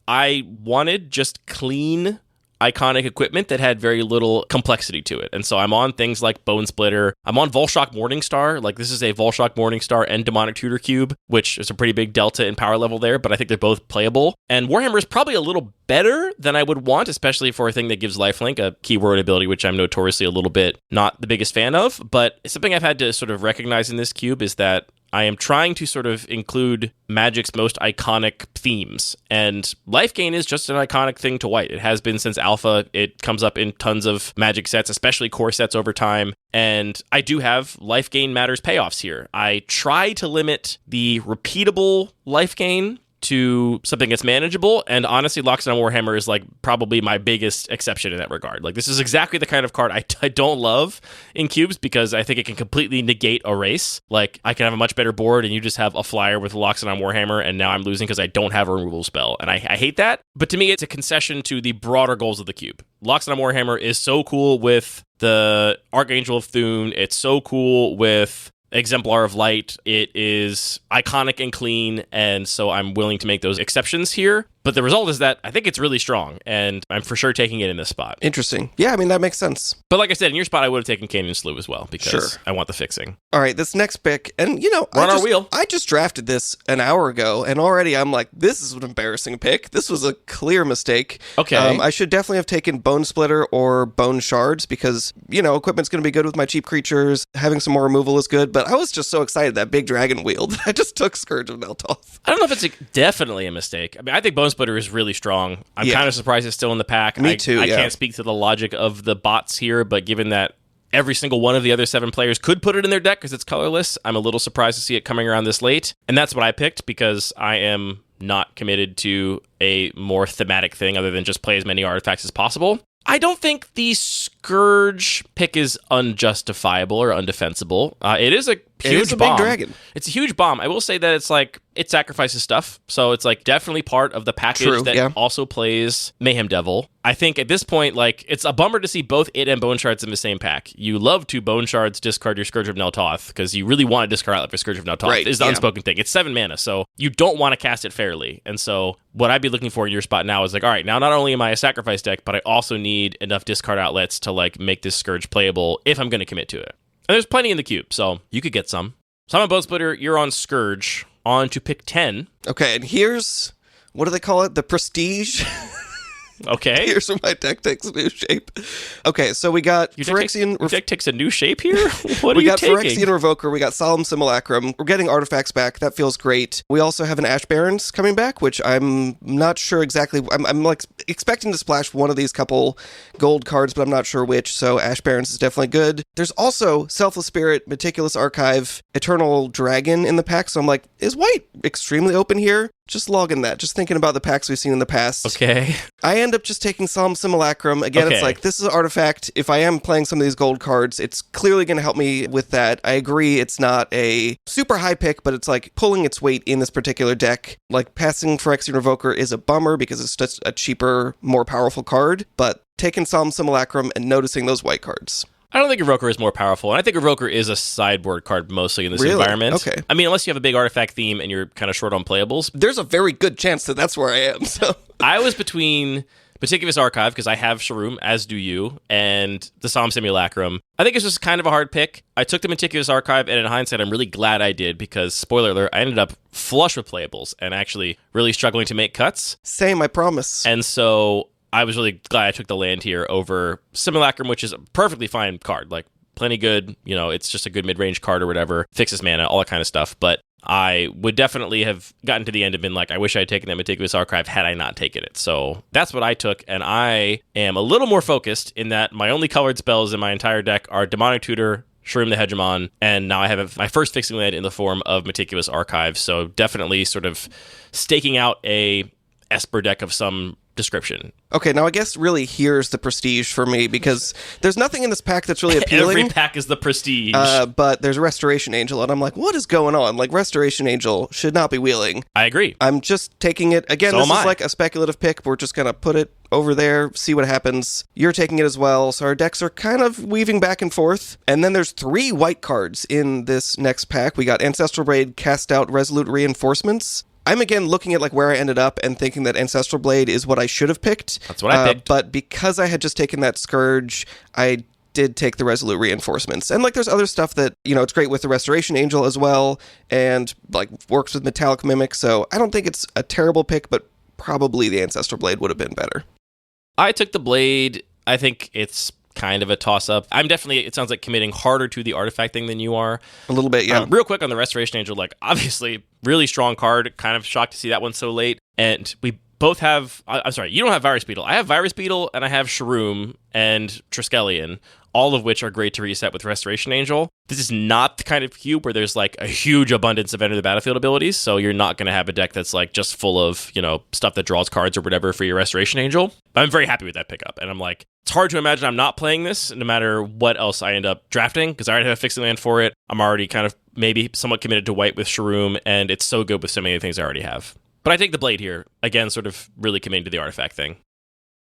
I wanted just clean iconic equipment that had very little complexity to it. And so I'm on things like Bone Splitter. I'm on Volshock Morningstar. This is a Volshock Morningstar and Demonic Tutor Cube, which is a pretty big delta in power level there, but I think they're both playable. And Warhammer is probably a little better than I would want, especially for a thing that gives lifelink, a keyword ability, which I'm notoriously a little bit not the biggest fan of. But something I've had to sort of recognize in this cube is that I am trying to sort of include Magic's most iconic themes, and life gain is just an iconic thing to white. It has been since Alpha. It comes up in tons of Magic sets, especially core sets over time, and I do have life gain matters payoffs here. I try to limit the repeatable life gain to something that's manageable, and honestly, Loxodon Warhammer is probably my biggest exception in that regard. This is exactly the kind of card I don't love in cubes because I think it can completely negate a race. I can have a much better board and you just have a flyer with Loxodon Warhammer, and now I'm losing because I don't have a removal spell, and I hate that. But to me, it's a concession to the broader goals of the cube. Loxodon Warhammer is so cool with the Archangel of Thune. It's so cool with Exemplar of Light. It is iconic and clean, and so I'm willing to make those exceptions here. But the result is that I think it's really strong, and I'm for sure taking it in this spot. Interesting. Yeah, I mean, that makes sense. But like I said, in your spot, I would have taken Canyon Slough as well, because Sure. I want the fixing. All right, this next pick, and We're on our wheel. I just drafted this an hour ago, and already I'm like, this is an embarrassing pick. This was a clear mistake. Okay. I should definitely have taken Bone Splitter or Bone Shards because, equipment's going to be good with my cheap creatures. Having some more removal is good, but I was just so excited that big dragon wheel that I just took Scourge of Neltoth. I don't know if it's definitely a mistake. I mean, I think Bone Splitter is really strong. I'm kind of surprised it's still in the pack. Me too, I can't speak to the logic of the bots here, but given that every single one of the other 7 players could put it in their deck because it's colorless, I'm a little surprised to see it coming around this late. And that's what I picked because I am not committed to a more thematic thing other than just play as many artifacts as possible. I don't think the Scourge pick is unjustifiable or undefensible. It is a huge bomb. Big dragon. It's a huge bomb. I will say that it's like, it sacrifices stuff. So it's like definitely part of the package that also plays Mayhem Devil. I think at this point, like, it's a bummer to see both it and Bone Shards in the same pack. You love to Bone Shards discard your Scourge of Neltoth because you really want to discard out your Scourge of Neltoth. Right, is the unspoken thing. It's 7 mana, so you don't want to cast it fairly. And so what I'd be looking for in your spot now is like, all right, now not only am I a sacrifice deck, but I also need enough discard outlets to like make this Scourge playable if I'm going to commit to it. And there's plenty in the cube, so you could get some. So I'm on Bone Splitter, you're on Scourge. On to pick 10. Okay, and here's, what do they call it? The Prestige? Okay. Here's where my deck takes a new shape. Okay, so we got Phyrexian... Your deck takes a new shape here? What are we you got taking? Phyrexian Revoker, we got Solemn Simulacrum. We're getting artifacts back. That feels great. We also have an Ash Barrens coming back, which I'm not sure exactly... I'm like expecting to splash one of these couple gold cards, but I'm not sure which, so Ash Barrens is definitely good. There's also Selfless Spirit, Meticulous Archive, Eternal Dragon in the pack, so I'm like, is white extremely open here? Just logging that. Just thinking about the packs we've seen in the past. Okay. I end up just taking Solemn Simulacrum. Again, It's like, this is an artifact. If I am playing some of these gold cards, it's clearly going to help me with that. I agree it's not a super high pick, but it's like pulling its weight in this particular deck. Like, passing Phyrexian Revoker is a bummer because it's just a cheaper, more powerful card, but taking Solemn Simulacrum and noticing those white cards. I don't think Revoker is more powerful, and I think Revoker is a sideboard card mostly in this environment. Okay. I mean, unless you have a big artifact theme and you're kind of short on playables. There's a very good chance that that's where I am, so... I was between Meticulous Archive, because I have Shroom, as do you, and the Solemn Simulacrum. I think it's just kind of a hard pick. I took the Meticulous Archive, and in hindsight, I'm really glad I did, because, spoiler alert, I ended up flush with playables, and actually really struggling to make cuts. Same, I promise. And so... I was really glad I took the land here over Simulacrum, which is a perfectly fine card. Like, plenty good. It's just a good mid-range card or whatever. Fixes mana, all that kind of stuff. But I would definitely have gotten to the end and been like, I wish I had taken that Meticulous Archive had I not taken it. So that's what I took. And I am a little more focused in that my only colored spells in my entire deck are Demonic Tutor, Shroom the Hegemon, and now I have my first fixing land in the form of Meticulous Archive. So definitely sort of staking out a Esper deck of some description. Okay, now I guess really here's the Prestige for me, because there's nothing in this pack that's really appealing. Every pack is the Prestige. But there's Restoration Angel, and I'm like, what is going on? Like, Restoration Angel should not be wheeling. I agree. I'm just taking it. Again, this is like a speculative pick. We're just going to put it over there, see what happens. You're taking it as well, so our decks are kind of weaving back and forth. And then there's 3 white cards in this next pack. We got Ancestral Blade, Cast Out, Resolute Reinforcements. I'm again looking at like where I ended up and thinking that Ancestral Blade is what I should have picked. That's what I picked. But because I had just taken that Scourge, I did take the Resolute Reinforcements. And like there's other stuff that, it's great with the Restoration Angel as well, and like works with Metallic Mimic. So I don't think it's a terrible pick, but probably the Ancestral Blade would have been better. I took the Blade. I think it's kind of a toss-up. I'm definitely, it sounds like, committing harder to the artifact thing than you are. A little bit, yeah. Real quick on the Restoration Angel, like, obviously, really strong card. Kind of shocked to see that one so late. And we both have, I'm sorry, you don't have Virus Beetle. I have Virus Beetle, and I have Shroom and Triskelion, all of which are great to reset with Restoration Angel. This is not the kind of cube where there's like a huge abundance of enter the battlefield abilities, so you're not going to have a deck that's like just full of, stuff that draws cards or whatever for your Restoration Angel. I'm very happy with that pickup, and I'm like, it's hard to imagine I'm not playing this no matter what else I end up drafting, because I already have a fixing land for it. I'm already kind of maybe somewhat committed to white with Shroom, and it's so good with so many things I already have. But I take the Blade here, again, sort of really committing to the artifact thing.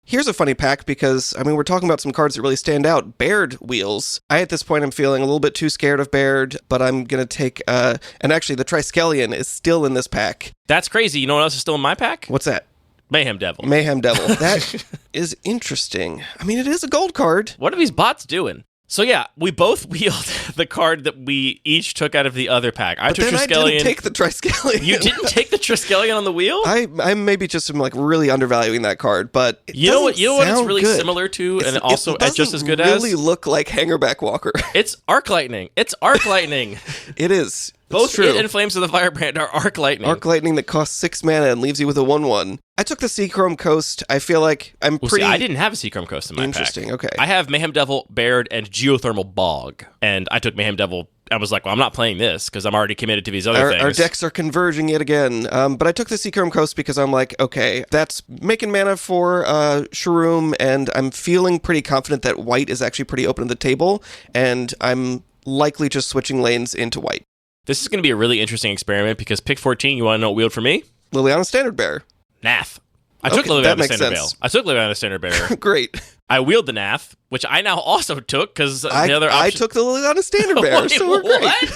Here's a funny pack because, we're talking about some cards that really stand out. Baird Wheels. At this point, I'm feeling a little bit too scared of Baird, but I'm going to take, and actually the Triskelion is still in this pack. That's crazy. You know what else is still in my pack? What's that? Mayhem Devil. Mayhem Devil. That is interesting. I mean, it is a gold card. What are these bots doing? So yeah, we both wheeled the card that we each took out of the other pack. I didn't take the Triskelion. You didn't take the Triskelion on the wheel? I maybe just am like really undervaluing that card, but you know what it's really good. Similar to, and also just as good as. It doesn't really look like Hangerback Walker. It's Arc Lightning. It's Arc Lightning. It is. Both it and Flames of the Firebrand are Arc Lightning. Arc Lightning that costs 6 mana and leaves you with a 1/1. I took the Seachrome Coast. I feel like I'm pretty... See, I didn't have a Seachrome Coast in my Interesting, pack. Okay. I have Mayhem Devil, Baird, and Geothermal Bog. And I took Mayhem Devil. I was like, well, I'm not playing this because I'm already committed to these other things. Our decks are converging yet again. But I took the Seachrome Coast because I'm like, okay, that's making mana for Shroom, and I'm feeling pretty confident that white is actually pretty open to the table, and I'm likely just switching lanes into white. This is going to be a really interesting experiment because pick 14, you want to know what wheeled for me? Liliana Standard Bearer. Nath. I took Liliana Standard Bearer. I took Liliana Standard Bearer. Great. I wheeled the Nath, which I now also took because the other option... I took the Liliana Standard Bearer, Wait, so we're great.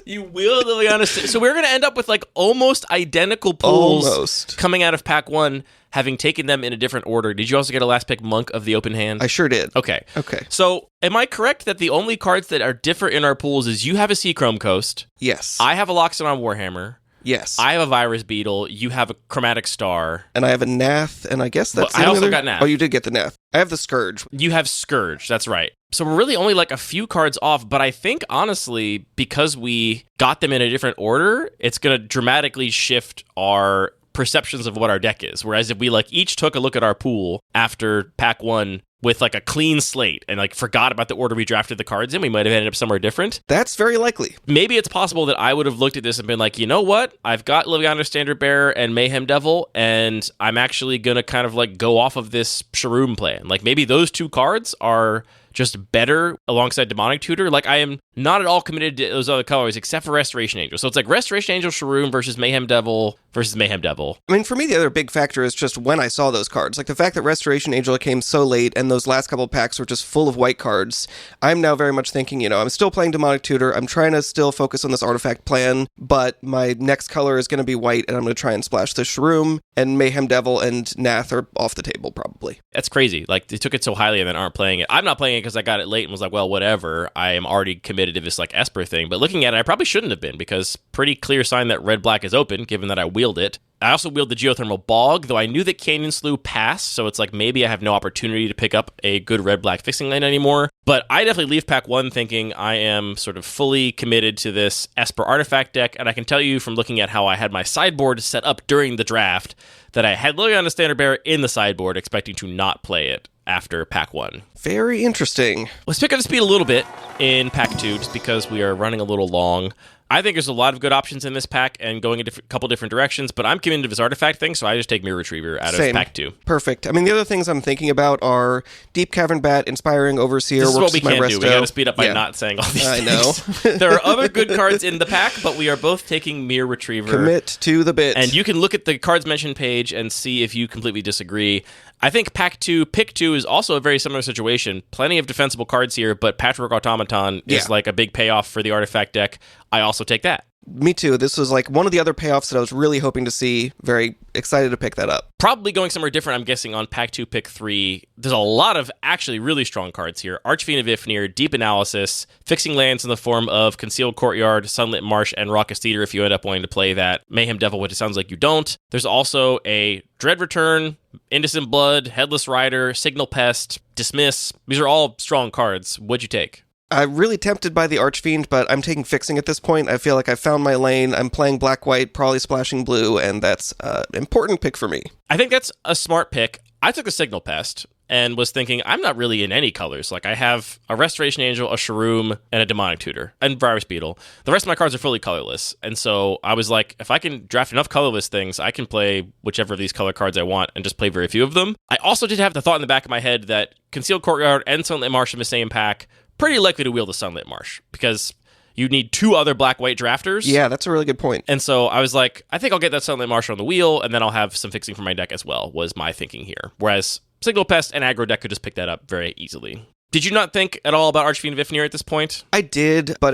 You wheeled Liliana. So we're going to end up with like almost identical pools coming out of pack 1, having taken them in a different order. Did you also get a last pick Monk of the open hand? I sure did. Okay. So am I correct that the only cards that are different in our pools is you have a Seachrome Coast? Yes. I have a Loxodon Warhammer. Yes. I have a Virus Beetle. You have a Chromatic Star. And I have a Nath, and I guess that's I also got Nath. Oh, you did get the Nath. I have the Scourge. You have Scourge, that's right. So we're really only like a few cards off, but I think, honestly, because we got them in a different order, it's going to dramatically shift our perceptions of what our deck is. Whereas if we like each took a look at our pool after pack 1 with like a clean slate and like forgot about the order we drafted the cards in, we might have ended up somewhere different. That's very likely. Maybe it's possible that I would have looked at this and been like, you know what? I've got Liliana Standard Bearer and Mayhem Devil, and I'm actually going to kind of like go off of this Shroom plan. Like maybe those two cards are just better alongside Demonic Tutor. Like I am not at all committed to those other colors except for Restoration Angel. So it's like Restoration Angel Shroom versus Mayhem Devil versus Mayhem Devil. I mean, for me, the other big factor is just when I saw those cards. Like the fact that Restoration Angel came so late and those last couple packs were just full of white cards. I'm now very much thinking, you know, I'm still playing Demonic Tutor. I'm trying to still focus on this artifact plan, but my next color is going to be white, and I'm going to try and splash the Shroom, and Mayhem Devil and Nath are off the table probably. That's crazy. Like they took it so highly and then aren't playing it. I'm not playing it because I got it late and was like, well, whatever. I am already committed to this like Esper thing. But looking at it, I probably shouldn't have been, because pretty clear sign that red-black is open, given that I wheeled it. I also wheeled the Geothermal Bog, though I knew that Canyon Slough passed, so it's like maybe I have no opportunity to pick up a good red-black fixing lane anymore. But I definitely leave pack 1 thinking I am sort of fully committed to this Esper artifact deck, and I can tell you from looking at how I had my sideboard set up during the draft that I had Liliana Standard Bearer in the sideboard, expecting to not play it after pack 1. Very interesting. Let's pick up the speed a little bit in pack 2, just because we are running a little long. I think there's a lot of good options in this pack and going a couple different directions, but I'm committed to this artifact thing, so I just take Mirror Retriever out of pack 2. Perfect. I mean, the other things I'm thinking about are Deep Cavern Bat, Inspiring Overseer. This is what we can do. We got to speed up by not saying all these things. I know. There are other good cards in the pack, but we are both taking Mirror Retriever. Commit to the bit. And you can look at the cards mentioned page and see if you completely disagree. I think pick 2 is also a very similar situation. Plenty of defensible cards here, but Patchwork Automaton is like a big payoff for the artifact deck. I also take that. Me too. This was like one of the other payoffs that I was really hoping to see. Very excited to pick that up. Probably going somewhere different, I'm guessing, on pack 2, pick 3. There's a lot of actually really strong cards here. Archfiend of Ifnir, Deep Analysis, fixing lands in the form of Concealed Courtyard, Sunlit Marsh, and Raucous Theater if you end up wanting to play that. Mayhem Devil, which it sounds like you don't. There's also a Dread Return, Indecent Blood, Headless Rider, Signal Pest, Dismiss. These are all strong cards. What'd you take? I'm really tempted by the Archfiend, but I'm taking fixing at this point. I feel like I found my lane. I'm playing black-white, probably splashing blue, and that's an important pick for me. I think that's a smart pick. I took a Signal Pest and was thinking, I'm not really in any colors. Like, I have a Restoration Angel, a Shroom, and a Demonic Tutor, and Virus Beetle. The rest of my cards are fully colorless, and so I was like, if I can draft enough colorless things, I can play whichever of these color cards I want and just play very few of them. I also did have the thought in the back of my head that Concealed Courtyard and Sunlit Marsh in the same pack, pretty likely to wheel the Sunlit Marsh, because you need 2 other black-white drafters. Yeah, that's a really good point. And so I was like, I think I'll get that Sunlit Marsh on the wheel, and then I'll have some fixing for my deck as well, was my thinking here. Whereas Signal Pest and Aggro deck could just pick that up very easily. Did you not think at all about Archfiend of Ifnir at this point? I did, but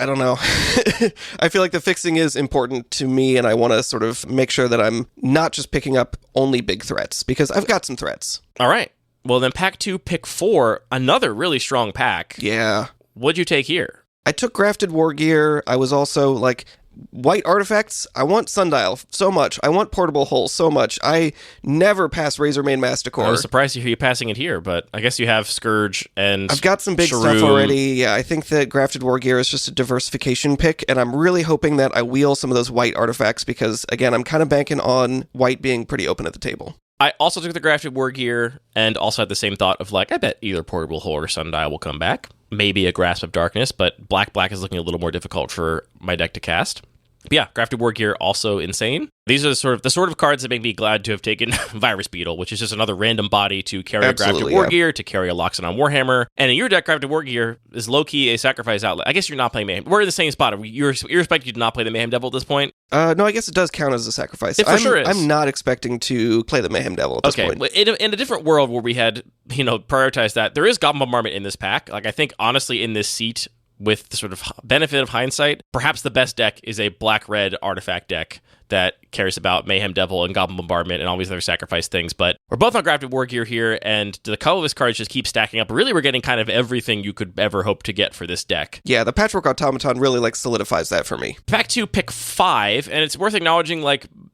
I don't know. I feel like the fixing is important to me, and I want to sort of make sure that I'm not just picking up only big threats, because I've got some threats. All right. Well, then pack 2, pick 4, another really strong pack. Yeah. What'd you take here? I took Grafted War Gear. I was also like, white artifacts, I want Sundial so much. I want Portable Hull so much. I never pass Razormane Masticore. I was surprised to hear you passing it here, but I guess you have Scourge and I've got some big Shroom. stuff already. Yeah, I think that Grafted War Gear is just a diversification pick, and I'm really hoping that I wheel some of those white artifacts because, again, I'm kind of banking on white being pretty open at the table. I also took the Grafted War Gear and also had the same thought of like, I bet either Portable Hull or Sundial will come back. Maybe a Grasp of Darkness, but Black is looking a little more difficult for my deck to cast. But yeah, Grafted War Gear also insane. These are the sort of cards that make me glad to have taken Virus Beetle, which is just another random body to carry a Grafted War Gear, to carry a Loxodon Warhammer. And in your deck, Grafted War Gear is low-key a sacrifice outlet. I guess you're not playing Mayhem. We're in the same spot. You're expecting you to not play the Mayhem Devil at this point? No, I guess it does count as a sacrifice. It for sure is. I'm not expecting to play the Mayhem Devil at this point. In a different world where we had, prioritized that, there is Goblin Bombardment in this pack. Like, I think, honestly, in this seat, with the sort of benefit of hindsight, perhaps the best deck is a black-red artifact deck that cares about Mayhem Devil and Goblin Bombardment and all these other sacrifice things. But we're both on Grafted War Gear here, and the colorless cards just keep stacking up. Really, we're getting kind of everything you could ever hope to get for this deck. Yeah, the Patchwork Automaton really solidifies that for me. Pack 2, pick 5, and it's worth acknowledging,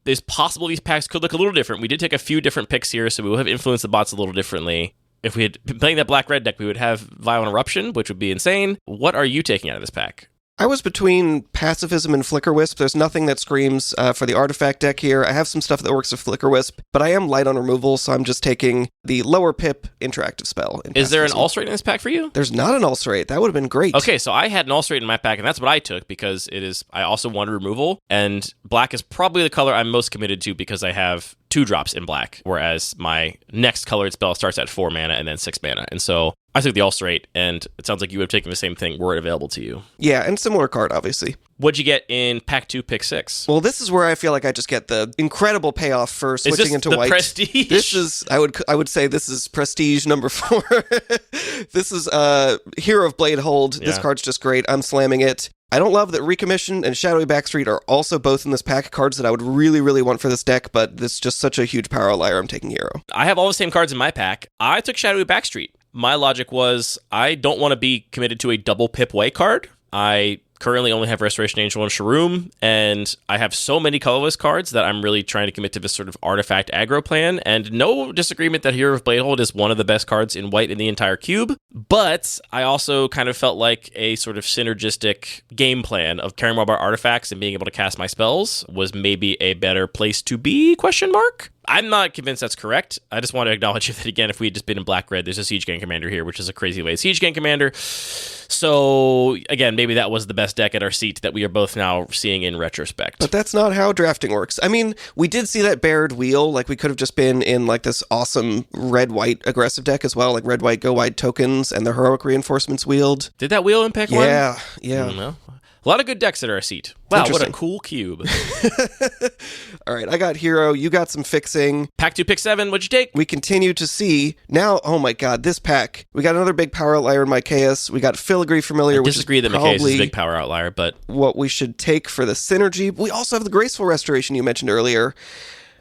it's possible these packs could look a little different. We did take a few different picks here, so we will have influenced the bots a little differently. If we had been playing that black-red deck, we would have Violent Eruption, which would be insane. What are you taking out of this pack? I was between Pacifism and Flicker Wisp. There's nothing that screams for the artifact deck here. I have some stuff that works with Flicker Wisp, but I am light on removal, so I'm just taking the lower pip interactive spell. Is there an Ulcerate in this pack for you? There's not an Ulcerate. That would have been great. Okay, so I had an Ulcerate in my pack, and that's what I took because I also wanted removal, and black is probably the color I'm most committed to because I have 2 drops in black, whereas my next colored spell starts at 4 mana and then 6 mana. And so I took the Ulcerate, and it sounds like you would have taken the same thing were it available to you. Yeah, and similar card, obviously. What'd you get in pack 2, pick 6? Well, this is where I feel like I just get the incredible payoff for switching into white. Prestige? This is, I would say this is prestige number 4. This is Hero of Blade Hold. Yeah. This card's just great. I'm slamming it. I don't love that Recommission and Shadowy Backstreet are also both in this pack, cards that I would really, really want for this deck, but this is just such a huge power outlier. I'm taking Hero. I have all the same cards in my pack. I took Shadowy Backstreet. My logic was I don't want to be committed to a double pip white card. I currently only have Restoration Angel and Shroom, and I have so many colorless cards that I'm really trying to commit to this sort of artifact aggro plan, and no disagreement that Hero of Bladehold is one of the best cards in white in the entire cube, but I also kind of felt like a sort of synergistic game plan of carrying more of our artifacts and being able to cast my spells was maybe a better place to be, ? I'm not convinced that's correct. I just want to acknowledge that, again, if we had just been in black-red, there's a Siege Gang Commander here, which is a crazy late Siege Gang Commander. So, again, maybe that was the best deck at our seat that we are both now seeing in retrospect. But that's not how drafting works. I mean, we did see that Baird wheel. Like, we could have just been in, this awesome red-white aggressive deck as well, like red-white go-wide tokens and the heroic reinforcements wheeled. Did that wheel in pick 1? Yeah. A lot of good decks at our seat. Wow, what a cool cube. All right, I got Hero. You got some fixing. Pack 2, pick 7. What'd you take? We continue to see. Now, oh my god, this pack. We got another big power outlier in Mycaeus. We got Filigree Familiar, which is disagree that Mycaeus is a big power outlier, but what we should take for the synergy. We also have the Graceful Restoration you mentioned earlier.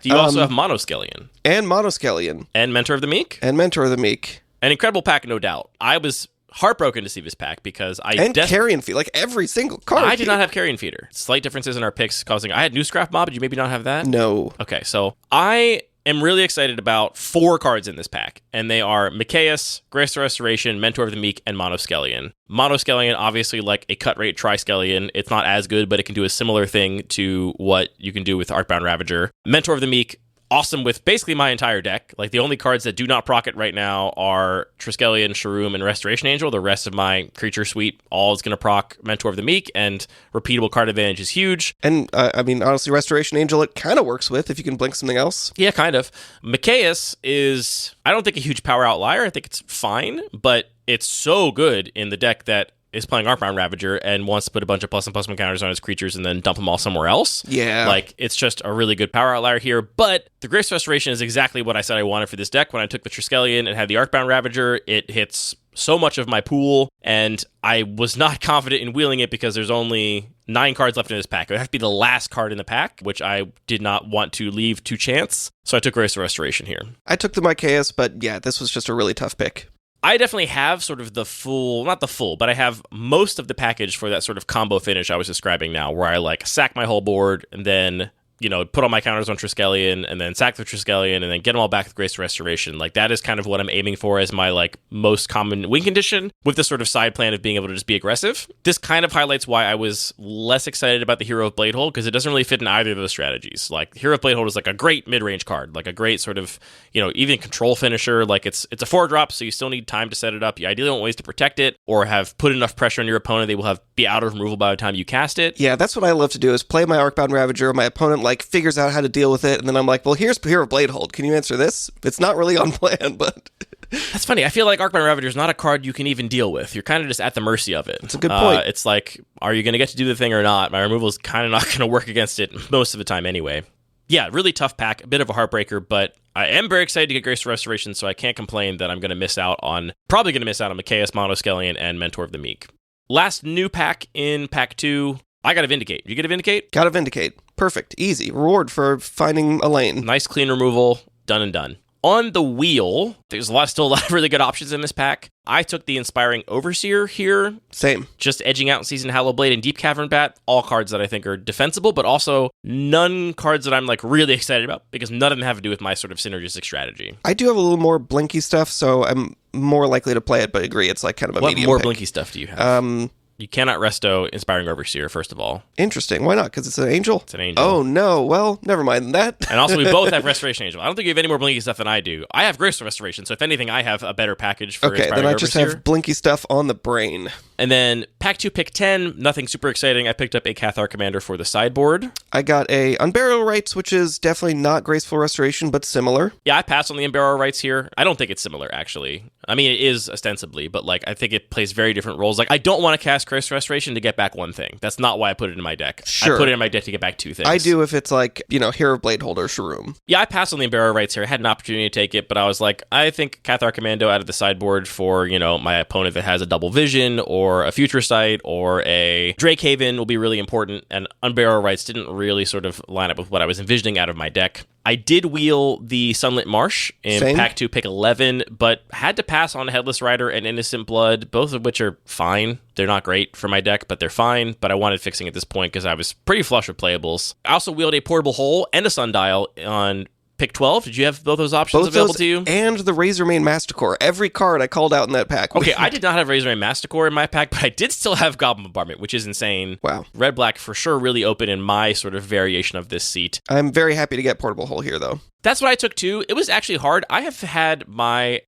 You also have Monoskellion. And Monoskellion. And Mentor of the Meek. An incredible pack, no doubt. I was heartbroken to see this pack because Carrion Feeder, every single card. I did not have Carrion Feeder. Slight differences in our picks causing. I had Newscraft Mob. Did you maybe not have that? No. Okay, so I am really excited about 4 cards in this pack, and they are Mycaeus, Graceful Restoration, Mentor of the Meek, and Monoskellion. Monoskellion, obviously, like a cut rate Triskellion. It's not as good, but it can do a similar thing to what you can do with Arcbound Ravager. Mentor of the Meek, awesome with basically my entire deck. Like, the only cards that do not proc it right now are Triskelion, Shroom, and Restoration Angel. The rest of my creature suite all is going to proc Mentor of the Meek, and repeatable card advantage is huge. And, honestly, Restoration Angel, it kind of works with if you can blink something else. Yeah, kind of. Mycaeus is, I don't think, a huge power outlier. I think it's fine, but it's so good in the deck that is playing Arcbound Ravager and wants to put a bunch of plus and plus one counters on his creatures and then dump them all somewhere else. Yeah. It's just a really good power outlier here. But the Graceful Restoration is exactly what I said I wanted for this deck. When I took the Triskelion and had the Arcbound Ravager, it hits so much of my pool, and I was not confident in wheeling it because there's only 9 cards left in this pack. It would have to be the last card in the pack, which I did not want to leave to chance, so I took Grace of Restoration here. I took the Micaeus, but yeah, this was just a really tough pick. I definitely have sort of the full, not the full, but I have most of the package for that sort of combo finish I was describing now, where I like sack my whole board and then, you know, put all my counters on Triskelion and then sack the Triskelion and then get them all back with Grace of Restoration. Like, that is kind of what I'm aiming for as my like most common win condition, with this sort of side plan of being able to just be aggressive. This kind of highlights why I was less excited about the Hero of Bladehold, because it doesn't really fit in either of those strategies. Like, Hero of Bladehold is like a great mid-range card, like a great sort of, you know, even control finisher. Like, it's a 4-drop, so you still need time to set it up. You ideally want ways to protect it or have put enough pressure on your opponent they will be out of removal by the time you cast it. Yeah, that's what I love to do, is play my Arcbound Ravager. My opponent like figures out how to deal with it, and then I'm like, well, here's Hero of Bladehold. Can you answer this? It's not really on plan, but that's funny. I feel like Arcbound Ravager is not a card you can even deal with. You're kind of just at the mercy of it. It's a good point. It's like, are you going to get to do the thing or not? My removal is kind of not going to work against it most of the time anyway. Yeah, really tough pack, a bit of a heartbreaker, but I am very excited to get Grace of Restoration, so I can't complain that I'm going to miss out on Micaeus, Monoskelion, and Mentor of the Meek. Last new pack in pack 2, I got to Vindicate. You get a Vindicate? Got to Vindicate. Perfect. Easy. Reward for finding a lane. Nice, clean removal. Done and done. On the wheel, there's still a lot of really good options in this pack. I took the Inspiring Overseer here. Same. Just edging out Seasoned Hallowblade and Deep Cavern Bat. All cards that I think are defensible, but also none cards that I'm like really excited about, because none of them have to do with my sort of synergistic strategy. I do have a little more blinky stuff, so I'm more likely to play it, but agree it's like kind of a medium What more pick. blinky stuff do you have? You cannot resto Inspiring Overseer, first of all. Interesting. Why not? Because it's an angel? It's an angel. Oh, no. Well, never mind that. And also, we both have Restoration Angel. I don't think you have any more blinky stuff than I do. I have Grace of Restoration, so if anything, I have a better package for Inspiring Overseer. Okay, then I just have blinky stuff on the brain. And then, pack 2, pick 10, nothing super exciting. I picked up a Cathar Commander for the sideboard. I got a Unburial Rites, which is definitely not Graceful Restoration, but similar. Yeah, I passed on the Unburial Rites here. I don't think it's similar, actually. I mean, it is ostensibly, but like I think it plays very different roles. Like, I don't want to cast Grace Restoration to get back one thing. That's not why I put it in my deck. Sure. I put it in my deck to get back 2 things. I do if it's like, you know, Hero of Bladehold or Shroom. Yeah, I passed on the Unburial Rites here. I had an opportunity to take it, but I was like, I think Cathar Commando out of the sideboard for, you know, my opponent that has a Double Vision or a Future Sight or a Drake Haven will be really important, and Unburial Rites didn't really sort of line up with what I was envisioning out of my deck. I did wheel the Sunlit Marsh in pack 2, pick 11, but had to pass on Headless Rider and Innocent Blood, both of which are fine. They're not great for my deck, but they're fine. But I wanted fixing at this point because I was pretty flush with playables. I also wheeled a Portable Hole and a Sundial on pick 12. Did you have both those options available to you? And the Razormane Masticore. Every card I called out in that pack. Okay, I did not have Razormane Masticore in my pack, but I did still have Goblin Bombardment, which is insane. Wow. Red-Black for sure really open in my sort of variation of this seat. I'm very happy to get Portable Hole here, though. That's what I took, too. It was actually hard. I have had my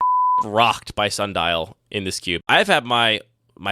rocked by Sundial in this cube. I have had my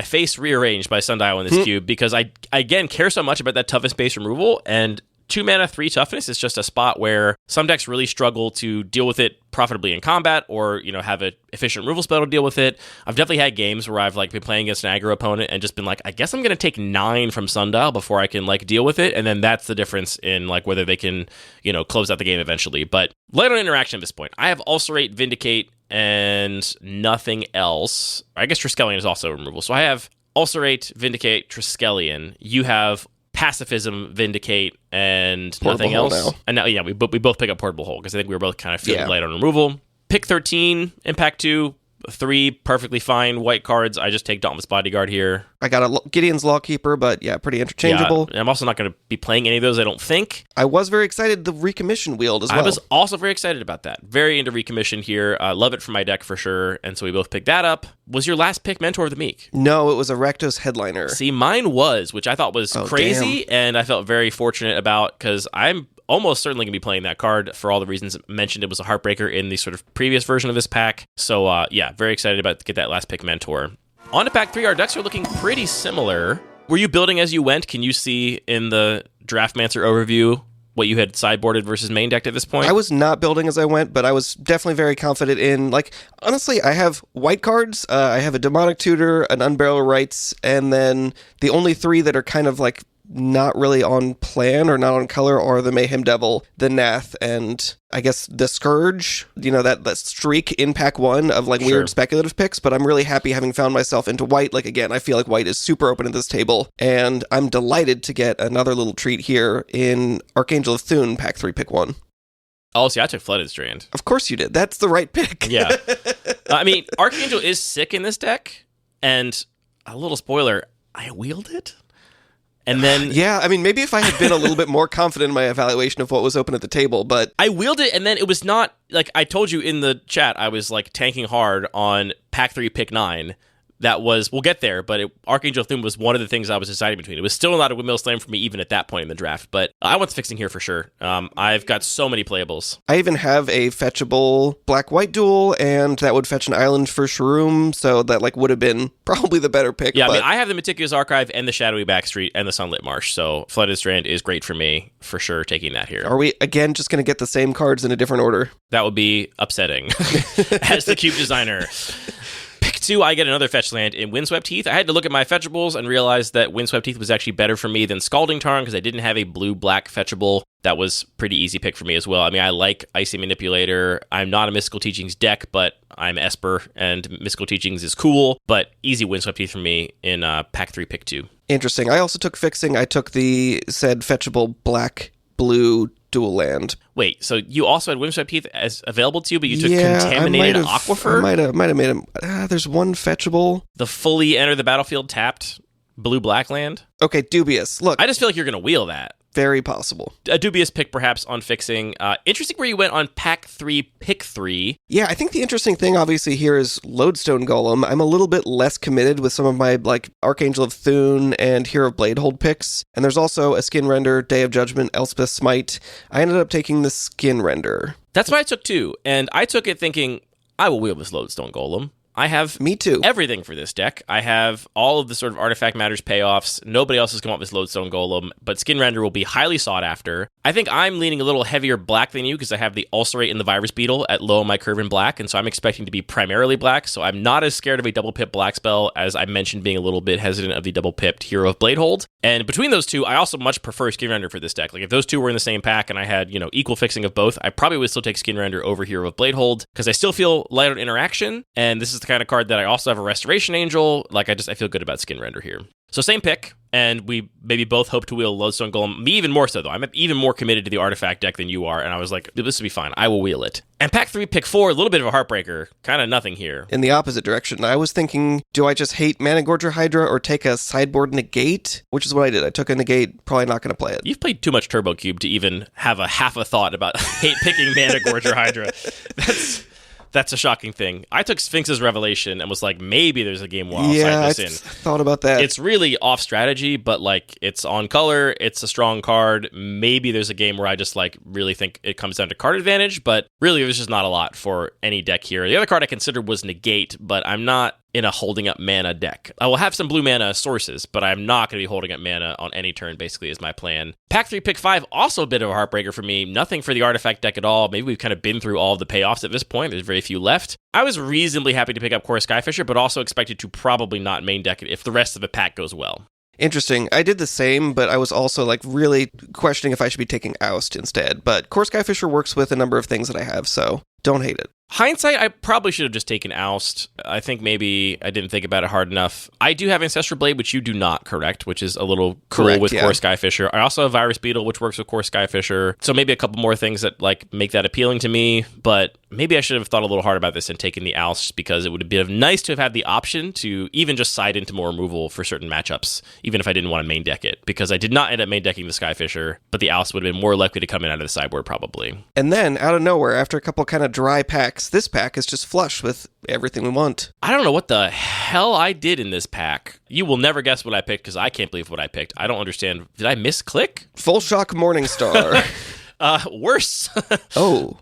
face rearranged by Sundial in this cube because I, again, care so much about that toughest base removal, and 2 mana, 3 toughness is just a spot where some decks really struggle to deal with it profitably in combat, or, you know, have an efficient removal spell to deal with it. I've definitely had games where I've like been playing against an aggro opponent and just been like, I guess I'm going to take 9 from Sundial before I can like deal with it, and then that's the difference in like whether they can, you know, close out the game eventually. But light on interaction at this point. I have Ulcerate, Vindicate, and nothing else. I guess Triskelion is also removal. So I have Ulcerate, Vindicate, Triskelion. You have Pacifism, Vindicate, and Portable nothing else. Now. And now, yeah, we both pick up Portable Hole because I think we were both kind of feeling light on removal. Pick 13, Impact 2, 3 perfectly fine white cards. I just take Dauntless Bodyguard here. I got a Gideon's Lawkeeper, but yeah, pretty interchangeable. Yeah, I'm also not going to be playing any of those, I don't think. I was very excited the Recommission wheeled as well. I was also very excited about that. Very into Recommission here. Love it for my deck for sure. And so we both picked that up. Was your last pick Mentor of the Meek? No, it was a Rakdos Headliner. See, mine was, which I thought was crazy, and I felt very fortunate about because I'm almost certainly going to be playing that card for all the reasons mentioned. It was a heartbreaker in the sort of previous version of this pack. So, yeah, very excited about to get that last pick Mentor. On to pack 3, our decks are looking pretty similar. Were you building as you went? Can you see in the Draftmancer overview what you had sideboarded versus main decked at this point? I was not building as I went, but I was definitely very confident in, like, honestly, I have white cards, I have a Demonic Tutor, an Unburial Rites, and then the only 3 that are kind of, like, not really on plan or not on color are the Mayhem Devil, the Nath, and I guess the Scourge, that streak in pack 1 of like weird speculative picks, but I'm really happy having found myself into white. Like, again, I feel like white is super open at this table, and I'm delighted to get another little treat here in Archangel of Thune, pack 3, pick 1. Oh, see, I took Flooded Strand. Of course you did. That's the right pick. Yeah. I mean, Archangel is sick in this deck, and a little spoiler, I wheeled it. And then... Yeah, I mean, maybe if I had been a little bit more confident in my evaluation of what was open at the table, but... I wheeled it, and then it was not... Like, I told you in the chat, I was, like, tanking hard on pack 3, pick 9. That was... We'll get there, but Archangel of Thune was one of the things I was deciding between. It was still not a windmill slam for me, even at that point in the draft, but I want the fixing here for sure. I've got so many playables. I even have a fetchable black-white duel, and that would fetch an island for Shroom, so that, like, would have been probably the better pick. Yeah, but... I mean, I have the Meticulous Archive and the Shadowy Backstreet and the Sunlit Marsh, so Flooded Strand is great for me, for sure, taking that here. Are we, again, just going to get the same cards in a different order? That would be upsetting, as the Cube designer. Pick 2, I get another fetch land in Windswept Heath. I had to look at my fetchables and realize that Windswept Heath was actually better for me than Scalding Tarn because I didn't have a blue-black fetchable. That was pretty easy pick for me as well. I mean, I like Icy Manipulator. I'm not a Mystical Teachings deck, but I'm Esper, and Mystical Teachings is cool, but easy Windswept Heath for me in pack 3, pick 2. Interesting. I also took fixing. I took the said fetchable black-blue dual land. Wait, so you also had Windswept Heath as available to you, but you took Contaminated Aquifer? I might have made him... there's one fetchable. The fully enter the battlefield tapped blue-black land? Okay, dubious. Look. I just feel like you're going to wheel that. Very possible. A dubious pick, perhaps, on fixing. Interesting where you went on pack 3, pick 3. Yeah, I think the interesting thing, obviously, here is Lodestone Golem. I'm a little bit less committed with some of my, like, Archangel of Thune and Hero of Bladehold picks. And there's also a Skin Render, Day of Judgment, Elspeth Smite. I ended up taking the Skin Render. That's what I took, too. And I took it thinking, I will wheel this Lodestone Golem. I have Me too. everything for this deck. I have all of the sort of Artifact Matters payoffs. Nobody else has come up with Lodestone Golem, but Skin Render will be highly sought after. I think I'm leaning a little heavier black than you because I have the Ulcerate and the Virus Beetle at low on my curve in black, and so I'm expecting to be primarily black, so I'm not as scared of a double pip black spell as I mentioned being a little bit hesitant of the double pipped Hero of Bladehold. And between those two, I also much prefer Skin Render for this deck. Like if those two were in the same pack and I had, equal fixing of both, I probably would still take Skin Render over Hero of Bladehold because I still feel light on interaction, and this is the kind of card that I also have a Restoration Angel. Like I feel good about Skin Render here. So same pick, and we maybe both hope to wheel Lodestone Golem. Me even more so, though. I'm even more committed to the artifact deck than you are, and I was like, this will be fine. I will wheel it. And pack 3, pick 4, a little bit of a heartbreaker. Kind of nothing here. In the opposite direction. I was thinking, do I just hate Mana Gorger Hydra or take a sideboard negate? Which is what I did. I took a negate, probably not going to play it. You've played too much Turbo Cube to even have a half a thought about hate picking Mana Gorger Hydra. That's a shocking thing. I took Sphinx's Revelation and was like, maybe there's a game where I'll side this in. I thought about that. It's really off strategy, but like it's on color. It's a strong card. Maybe there's a game where I just like really think it comes down to card advantage, but really there's just not a lot for any deck here. The other card I considered was Negate, but I'm not in a holding up mana deck. I will have some blue mana sources, but I'm not going to be holding up mana on any turn, basically, is my plan. Pack 3, pick 5, also a bit of a heartbreaker for me. Nothing for the artifact deck at all. Maybe we've kind of been through all of the payoffs at this point. There's very few left. I was reasonably happy to pick up Core Skyfisher, but also expected to probably not main deck it if the rest of the pack goes well. Interesting. I did the same, but I was also like really questioning if I should be taking Oust instead. But Core Skyfisher works with a number of things that I have, so don't hate it. Hindsight, I probably should have just taken Oust. I think maybe I didn't think about it hard enough. I do have Ancestral Blade, which you do not, correct? Which is a little cool with Core Skyfisher. I also have Virus Beetle, which works with Core Skyfisher. So maybe a couple more things that like make that appealing to me. But maybe I should have thought a little hard about this and taken the Oust because it would have been nice to have had the option to even just side into more removal for certain matchups, even if I didn't want to main deck it. Because I did not end up main decking the Skyfisher, but the Oust would have been more likely to come in out of the sideboard probably. And then, out of nowhere, after a couple kind of dry packs, this pack is just flush with everything we want. I don't know what the hell I did in this pack. You will never guess what I picked because I can't believe what I picked. I don't understand. Did I misclick? Full Shock Morningstar. Worse. Oh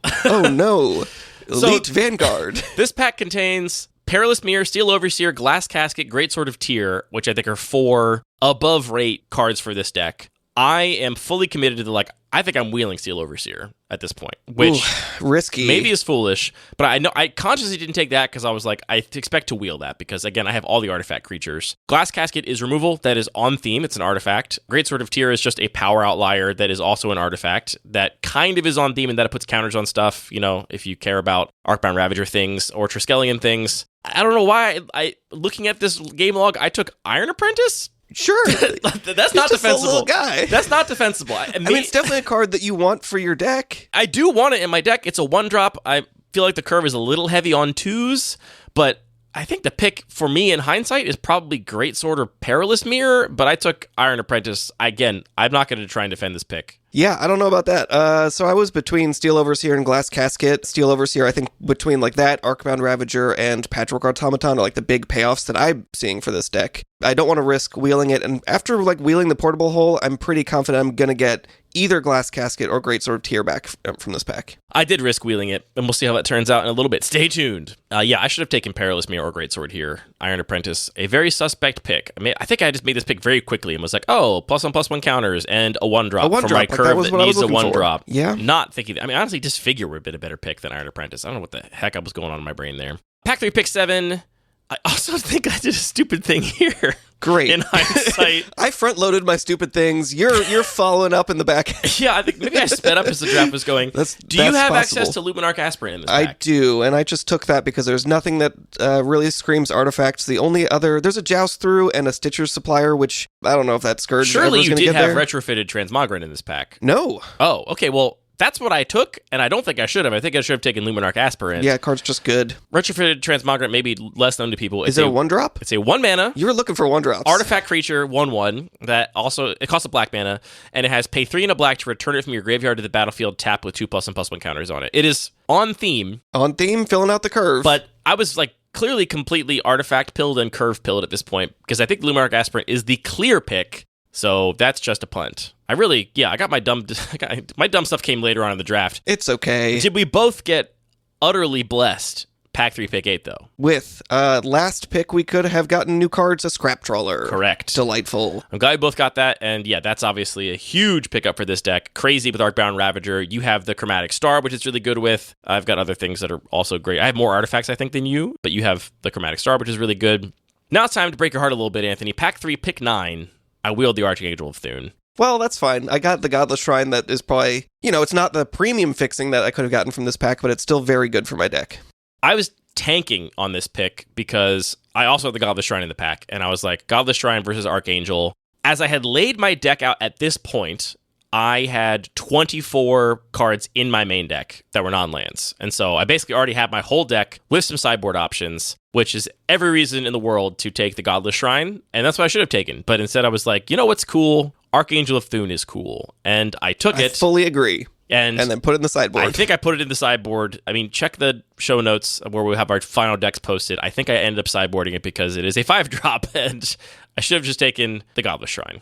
no. Elite Vanguard. This pack contains Perilous Mirror, Steel Overseer, Glass Casket, Great Sword of Tyr, which I think are 4 above rate cards for this deck. I am fully committed to I think I'm wheeling Steel Overseer at this point, which risky. Maybe is foolish, but I know I consciously didn't take that because I was like, I expect to wheel that because, again, I have all the artifact creatures. Glass Casket is removal. That is on theme. It's an artifact. Greatsword of Tyr is just a power outlier that is also an artifact that kind of is on theme in that it puts counters on stuff, if you care about Arcbound Ravager things or Triskelion things. I don't know why I looking at this game log, I took Iron Apprentice. Sure. That's not defensible. A little guy. That's not defensible. I mean, it's definitely a card that you want for your deck. I do want it in my deck. It's a 1-drop. I feel like the curve is a little heavy on 2s, but I think the pick for me in hindsight is probably Greatsword or Perilous Mirror, but I took Iron Apprentice. Again, I'm not going to try and defend this pick. Yeah, I don't know about that. So I was between Steel Overseer and Glass Casket. Steel Overseer, I think between that, Arcbound Ravager, and Patchwork Automaton are the big payoffs that I'm seeing for this deck. I don't want to risk wheeling it, and after wheeling the Portable Hole, I'm pretty confident I'm going to get either Glass Casket or Greatsword of Tyr back from this pack. I did risk wheeling it, and we'll see how that turns out in a little bit. Stay tuned. Yeah, I should have taken Perilous Mirror or Greatsword here. Iron Apprentice, a very suspect pick. I think I just made this pick very quickly and was like, +1/+1 counters and a 1-drop for my curve that needs a 1-drop. Yeah. Not thinking that. Honestly, Disfigure would have been a better pick than Iron Apprentice. I don't know what the heck was going on in my brain there. Pack 3, pick 7. I also think I did a stupid thing here. Great. In hindsight. I front-loaded my stupid things. You're following up in the back. Yeah, I think maybe I sped up as the draft was going. Do you have access to Luminarch Aspirant in this pack? I do, and I just took that because there's nothing that really screams artifacts. The only other... There's a Joust Through and a Stitcher's Supplier, which I don't know if that Scourge Surely you did have retrofitted Transmogrant in this pack. No. Oh, okay, well... That's what I took, and I don't think I should have. I think I should have taken Luminarch Aspirant. Yeah, card's just good. Retrofitted Transmogrant may be less known to people. Is it a 1-drop? It's a 1-mana. You were looking for 1-drops. Artifact creature, 1/1. That also, it costs a black mana, and it has pay 3 and a black to return it from your graveyard to the battlefield tapped with 2+1/+1 counters on it. It is on theme. On theme, filling out the curve. But I was clearly completely artifact pilled and curve pilled at this point, because I think Luminarch Aspirant is the clear pick. So that's just a punt. I got my dumb stuff came later on in the draft. It's okay. Did we both get utterly blessed pack 3, pick 8, though? With last pick, we could have gotten new cards, a Scrap Trawler. Correct. Delightful. I'm glad we both got that, and yeah, that's obviously a huge pickup for this deck. Crazy with Arcbound Ravager. You have the Chromatic Star, which is really good with. I've got other things that are also great. I have more artifacts, I think, than you, but you have the Chromatic Star, which is really good. Now it's time to break your heart a little bit, Anthony. Pack 3, pick 9. I wield the Archangel of Thune. Well, that's fine. I got the Godless Shrine that is probably, it's not the premium fixing that I could have gotten from this pack, but it's still very good for my deck. I was tanking on this pick because I also had the Godless Shrine in the pack, and I was like, Godless Shrine versus Archangel. As I had laid my deck out at this point, I had 24 cards in my main deck that were non-lands. And so I basically already had my whole deck with some sideboard options, which is every reason in the world to take the Godless Shrine. And that's what I should have taken. But instead I was like, you know what's cool? Archangel of Thune is cool. And I took it. I fully agree. And then put it in the sideboard. I think I put it in the sideboard. Check the show notes where we have our final decks posted. I think I ended up sideboarding it because it is a 5-drop, and I should have just taken the Godless Shrine.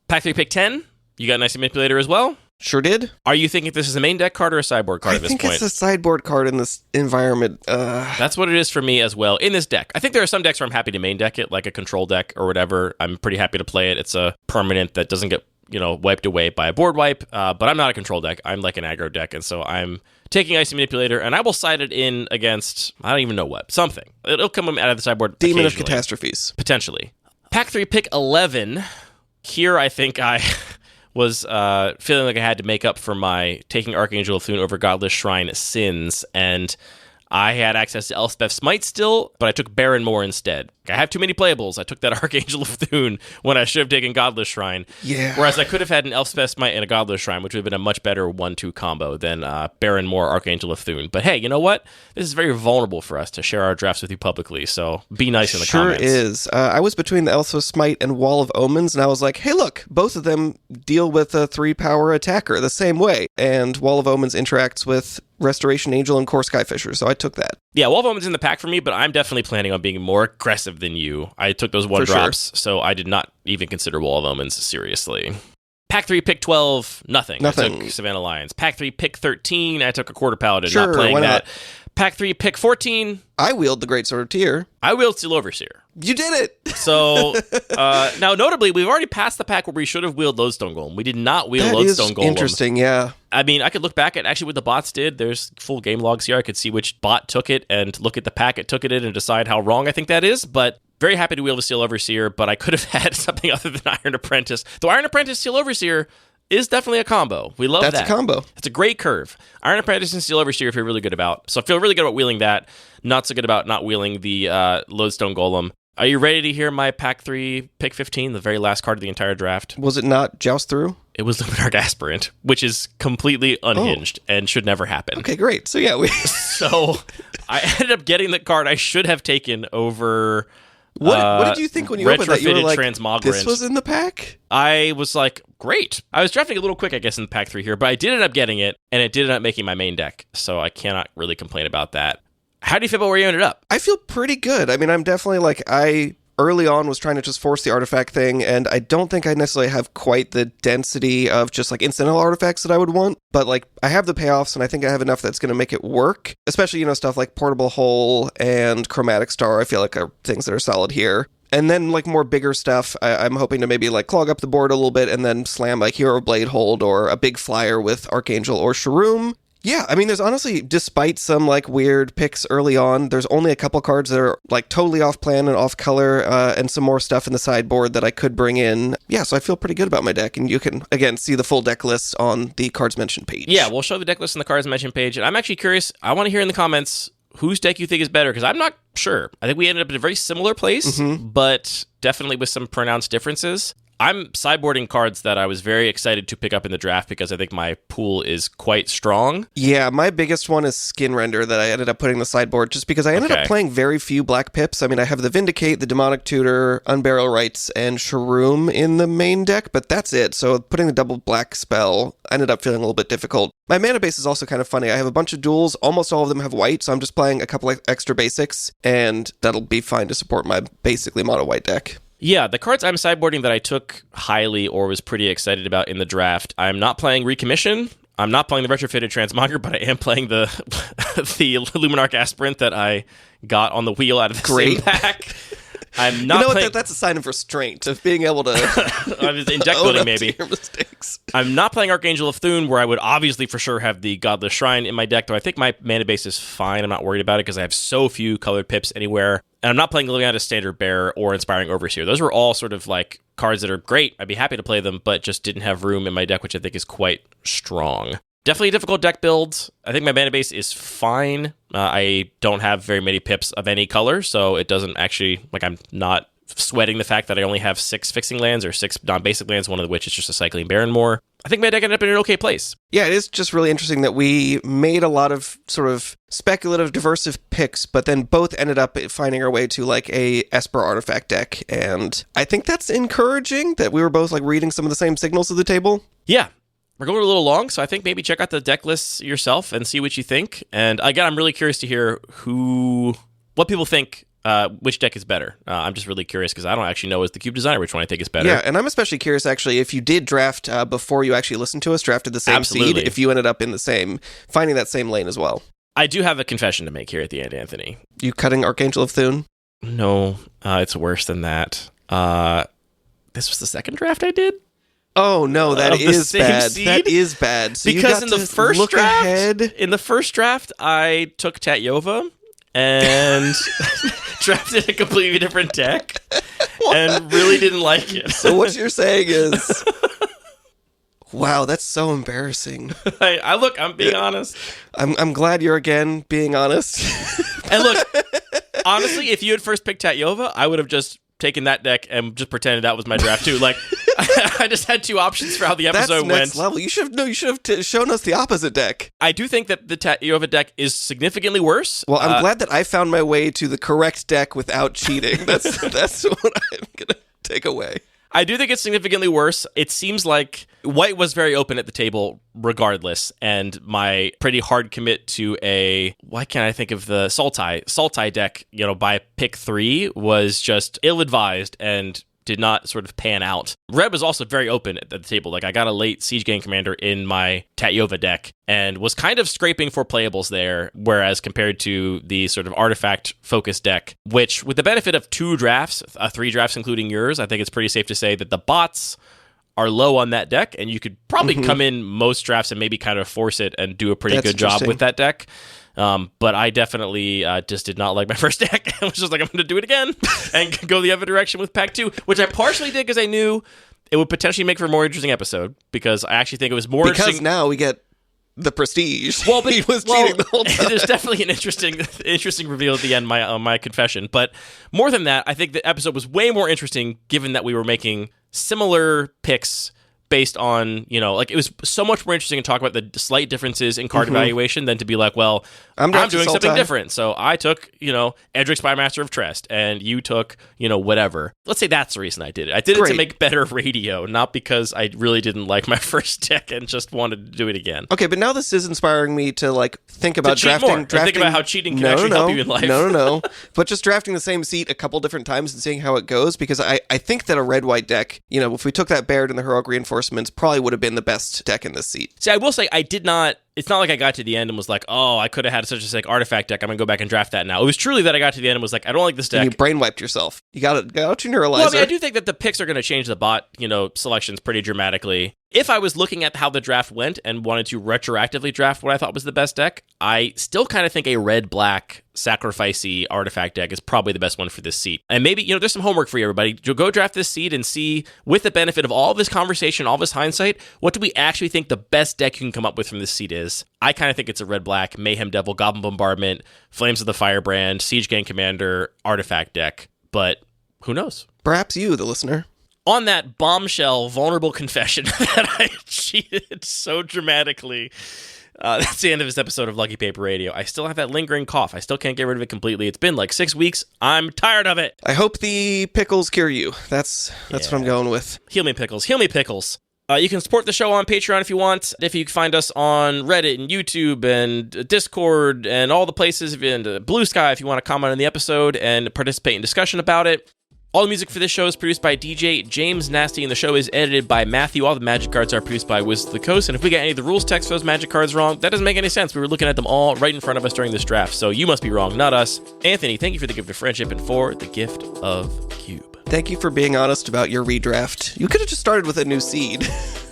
Pack 3, pick 10. You got an Icy Manipulator as well? Sure did. Are you thinking this is a main deck card or a sideboard card at this point? I think it's a sideboard card in this environment. That's what it is for me as well in this deck. I think there are some decks where I'm happy to main deck it, like a control deck or whatever. I'm pretty happy to play it. It's a permanent that doesn't get wiped away by a board wipe, but I'm not a control deck. I'm like an aggro deck, and so I'm taking Icy Manipulator, and I will side it in against, I don't even know what, something. It'll come out of the sideboard Demon of Catastrophes. Potentially. Pack 3, pick 11. Here I think I was feeling like I had to make up for my taking Archangel of Thune over Godless Shrine sins, and I had access to Elspeth Smite still, but I took Baron Moore instead. I have too many playables. I took that Archangel of Thune when I should have taken Godless Shrine. Yeah. Whereas I could have had an Elspeth Smite and a Godless Shrine, which would have been a much better 1-2 combo than Baron Moore, Archangel of Thune. But hey, you know what? This is very vulnerable for us to share our drafts with you publicly, so be nice in the comments. Sure is. I was between the Elspeth Smite and Wall of Omens, and I was like, hey, look, both of them deal with a 3-power attacker the same way, and Wall of Omens interacts with Restoration Angel and Core Skyfisher, so I took that. Yeah, Wall of Omens in the pack for me, but I'm definitely planning on being more aggressive than you. I took those 1-drops, so I did not even consider Wall of Omens seriously. Pack 3, pick 12, nothing. I took Savannah Lions. Pack 3, pick 13, I took a Quarter Paladin, not playing that. Pack 3, pick 14. I wield the Greatsword of Tyr. I wield Steel Overseer. You did it! So, now notably, we've already passed the pack where we should have wheeled Lodestone Golem. We did not wheel Lodestone Golem. Interesting, yeah. I mean, I could look back at actually what the bots did. There's full game logs here. I could see which bot took it and look at the pack it took it in and decide how wrong I think that is. But very happy to wheel the Steel Overseer, but I could have had something other than Iron Apprentice. Though Iron Apprentice, Steel Overseer is definitely a combo. We love that. That's a combo. It's a great curve. Iron Apprentice and Steel Overseer I feel really good about. So I feel really good about wheeling that. Not so good about not wheeling the Lodestone Golem. Are you ready to hear my Pack 3 Pick 15, the very last card of the entire draft? Was it not Joust Through? It was Luminarch Aspirant, which is completely unhinged and should never happen. Okay, great. So yeah, So I ended up getting the card I should have taken over... What did you think when you opened that? You were like, Transmogrant. This was in the pack? I was like, great. I was drafting a little quick, I guess, in Pack 3 here, but I did end up getting it, and it did end up making my main deck, so I cannot really complain about that. How do you feel about where you ended up? I feel pretty good. I mean, I'm definitely like, early on was trying to just force the artifact thing, and I don't think I necessarily have quite the density of just like incidental artifacts that I would want, but like I have the payoffs and I think I have enough that's going to make it work, especially, stuff like Portable Hole and Chromatic Star I feel like are things that are solid here. And then like more bigger stuff, I'm hoping to maybe like clog up the board a little bit and then slam like Hero Blade Hold or a big flyer with Archangel or Shroom. Yeah, I mean, there's honestly, despite some, like, weird picks early on, there's only a couple cards that are, like, totally off plan and off color, and some more stuff in the sideboard that I could bring in. Yeah, so I feel pretty good about my deck, and you can, again, see the full deck list on the Cards Mentioned page. Yeah, we'll show the deck list on the Cards Mentioned page, and I'm actually curious, I want to hear in the comments whose deck you think is better, because I'm not sure. I think we ended up in a very similar place, but definitely with some pronounced differences. I'm sideboarding cards that I was very excited to pick up in the draft because I think my pool is quite strong. Yeah, my biggest one is Skin Render that I ended up putting in the sideboard just because I ended up playing very few black pips. I mean, I have the Vindicate, the Demonic Tutor, Unburial Rites, and Shroom in the main deck, but that's it. So putting the double black spell ended up feeling a little bit difficult. My mana base is also kind of funny. I have a bunch of duels. Almost all of them have white, so I'm just playing a couple extra basics, and that'll be fine to support my basically mono white deck. Yeah, the cards I'm sideboarding that I took highly or was pretty excited about in the draft, I'm not playing Recommission, I'm not playing the Retrofitted Transmogger, but I am playing the the Luminarch Aspirant that I got on the wheel out of the same pack. I'm not playing... that's a sign of restraint, of being able to I was in deck building, maybe. Your mistakes. I'm not playing Archangel of Thune, where I would obviously for sure have the Godless Shrine in my deck, though I think my mana base is fine. I'm not worried about it because I have so few colored pips anywhere. And I'm not playing Living Out a Standard Bearer or Inspiring Overseer. Those were all sort of like cards that are great. I'd be happy to play them, but just didn't have room in my deck, which I think is quite strong. Definitely a difficult deck build. I think my mana base is fine. I don't have very many pips of any color, so it doesn't actually, like, I'm not sweating the fact that I only have 6 fixing lands or 6 non-basic lands, one of which is just a Cycling Baronmoor. I think my deck ended up in an okay place. Yeah, it is just really interesting that we made a lot of sort of speculative, diversive picks, but then both ended up finding our way to like a Esper artifact deck. And I think that's encouraging that we were both like reading some of the same signals of the table. Yeah. We're going a little long, so I think maybe check out the deck lists yourself and see what you think. And again, I'm really curious to hear what people think which deck is better. I'm just really curious because I don't actually know as the Cube designer which one I think is better. Yeah, and I'm especially curious actually if you did draft before you actually listened to us, drafted the same seed, if you ended up in finding that same lane as well. I do have a confession to make here at the end, Anthony. You cutting Archangel of Thune? No, it's worse than that. This was the second draft I did? Oh no, that is bad. Seed? That is bad. So because in the first draft, I took Tatyova and drafted a completely different deck and really didn't like it. So what you're saying is, wow, that's so embarrassing. I'm being honest. I'm glad you're again being honest. And look, honestly, if you had first picked Tatyova, I would have just taken that deck and just pretended that was my draft too. Like, I just had 2 options for how the episode went. That's next level. You should have shown us the opposite deck. I do think that the Tatyova deck is significantly worse. Well, I'm glad that I found my way to the correct deck without cheating. That's what I'm gonna take away. I do think it's significantly worse. It seems like white was very open at the table regardless, and my pretty hard commit to why can't I think of the Sultai deck, by pick 3 was just ill-advised and did not sort of pan out. Red was also very open at the table. Like, I got a late Siege Gang Commander in my Tatyova deck and was kind of scraping for playables there, whereas compared to the sort of artifact-focused deck, which, with the benefit of 2 drafts, 3 drafts including yours, I think it's pretty safe to say that the bots are low on that deck, and you could probably come in most drafts and maybe kind of force it and do a pretty good job with that deck. But I definitely just did not like my first deck. I was just like, I'm going to do it again and go the other direction with Pack 2, which I partially did because I knew it would potentially make for a more interesting episode, because I actually think it was more interesting. Because now we get the prestige. Well, but he was cheating the whole time. There's definitely an interesting reveal at the end, my confession. But more than that, I think the episode was way more interesting given that we were making similar picks based on, like, it was so much more interesting to talk about the slight differences in card evaluation than to be like, well, I'm doing something different. So I took, Edric Spymaster of Trest, and you took, whatever. Let's say that's the reason I did it. I did it to make better radio, not because I really didn't like my first deck and just wanted to do it again. Okay, but now this is inspiring me to, like, think about drafting. Think about how cheating can actually help you in life. No. But just drafting the same seat a couple different times and seeing how it goes, because I think that a red-white deck, if we took that Baird and the Heroic Reinforcements, probably would have been the best deck in this seat. See, I will say I did not. It's not like I got to the end and was like, oh, I could have had such a sick artifact deck. I'm going to go back and draft that now. It was truly that I got to the end and was like, I don't like this deck. And you brainwiped yourself. You got your neuralizer. Well, I mean, I do think that the picks are going to change the bot, selections pretty dramatically. If I was looking at how the draft went and wanted to retroactively draft what I thought was the best deck, I still kind of think a red-black sacrificey artifact deck is probably the best one for this seat. And maybe, there's some homework for you, everybody. Go draft this seat and see, with the benefit of all this conversation, all this hindsight, what do we actually think the best deck you can come up with from this seat is? I kind of think it's a red-black Mayhem Devil, Goblin Bombardment, Flames of the Firebrand, Siege Gang Commander artifact deck. But who knows? Perhaps you, the listener. On that bombshell, vulnerable confession that I cheated so dramatically, that's the end of this episode of Lucky Paper Radio. I still have that lingering cough. I still can't get rid of it completely. It's been like 6 weeks. I'm tired of it. I hope the pickles cure you. That's what I'm going with. Heal me, pickles. Heal me, pickles. You can support the show on Patreon if you want. If you find us on Reddit and YouTube and Discord and all the places, and Blue Sky if you want to comment on the episode and participate in discussion about it. All the music for this show is produced by DJ James Nasty, and the show is edited by Matthew. All the magic cards are produced by Wizards of the Coast, and if we get any of the rules text for those magic cards wrong, that doesn't make any sense. We were looking at them all right in front of us during this draft, so you must be wrong, not us. Anthony, thank you for the gift of friendship and for the gift of Cube. Thank you for being honest about your redraft. You could have just started with a new seed.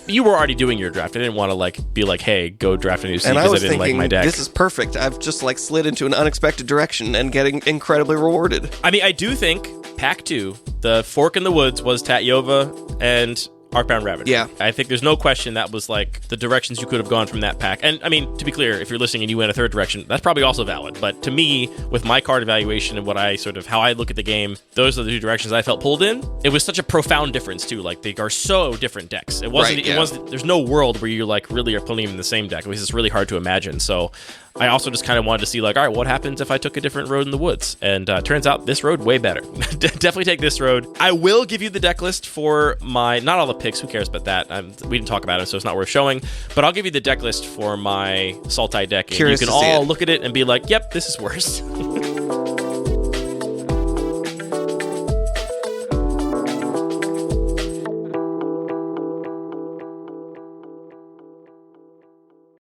You were already doing your draft. I didn't want to be like, hey, go draft a new seed because I didn't like my deck. This is perfect. I've just slid into an unexpected direction and getting incredibly rewarded. I mean, I do think Pack 2, the Fork in the Woods, was Tatyova and Arcbound Ravager. Yeah. I think there's no question that was the directions you could have gone from that pack. And I mean, to be clear, if you're listening and you went a third direction, that's probably also valid. But to me, with my card evaluation and how I look at the game, those are the 2 directions I felt pulled in. It was such a profound difference too. They are so different decks. It wasn't, there's no world where you really are putting them in the same deck. At least it's really hard to imagine. So I also just kind of wanted to see all right, what happens if I took a different road in the woods? And turns out this road way better. Definitely take this road. I will give you the deck list for not all the picks, who cares about that? We didn't talk about it, so it's not worth showing. But I'll give you the deck list for my Sultai deck, and you can all look at it and be like, yep, this is worse.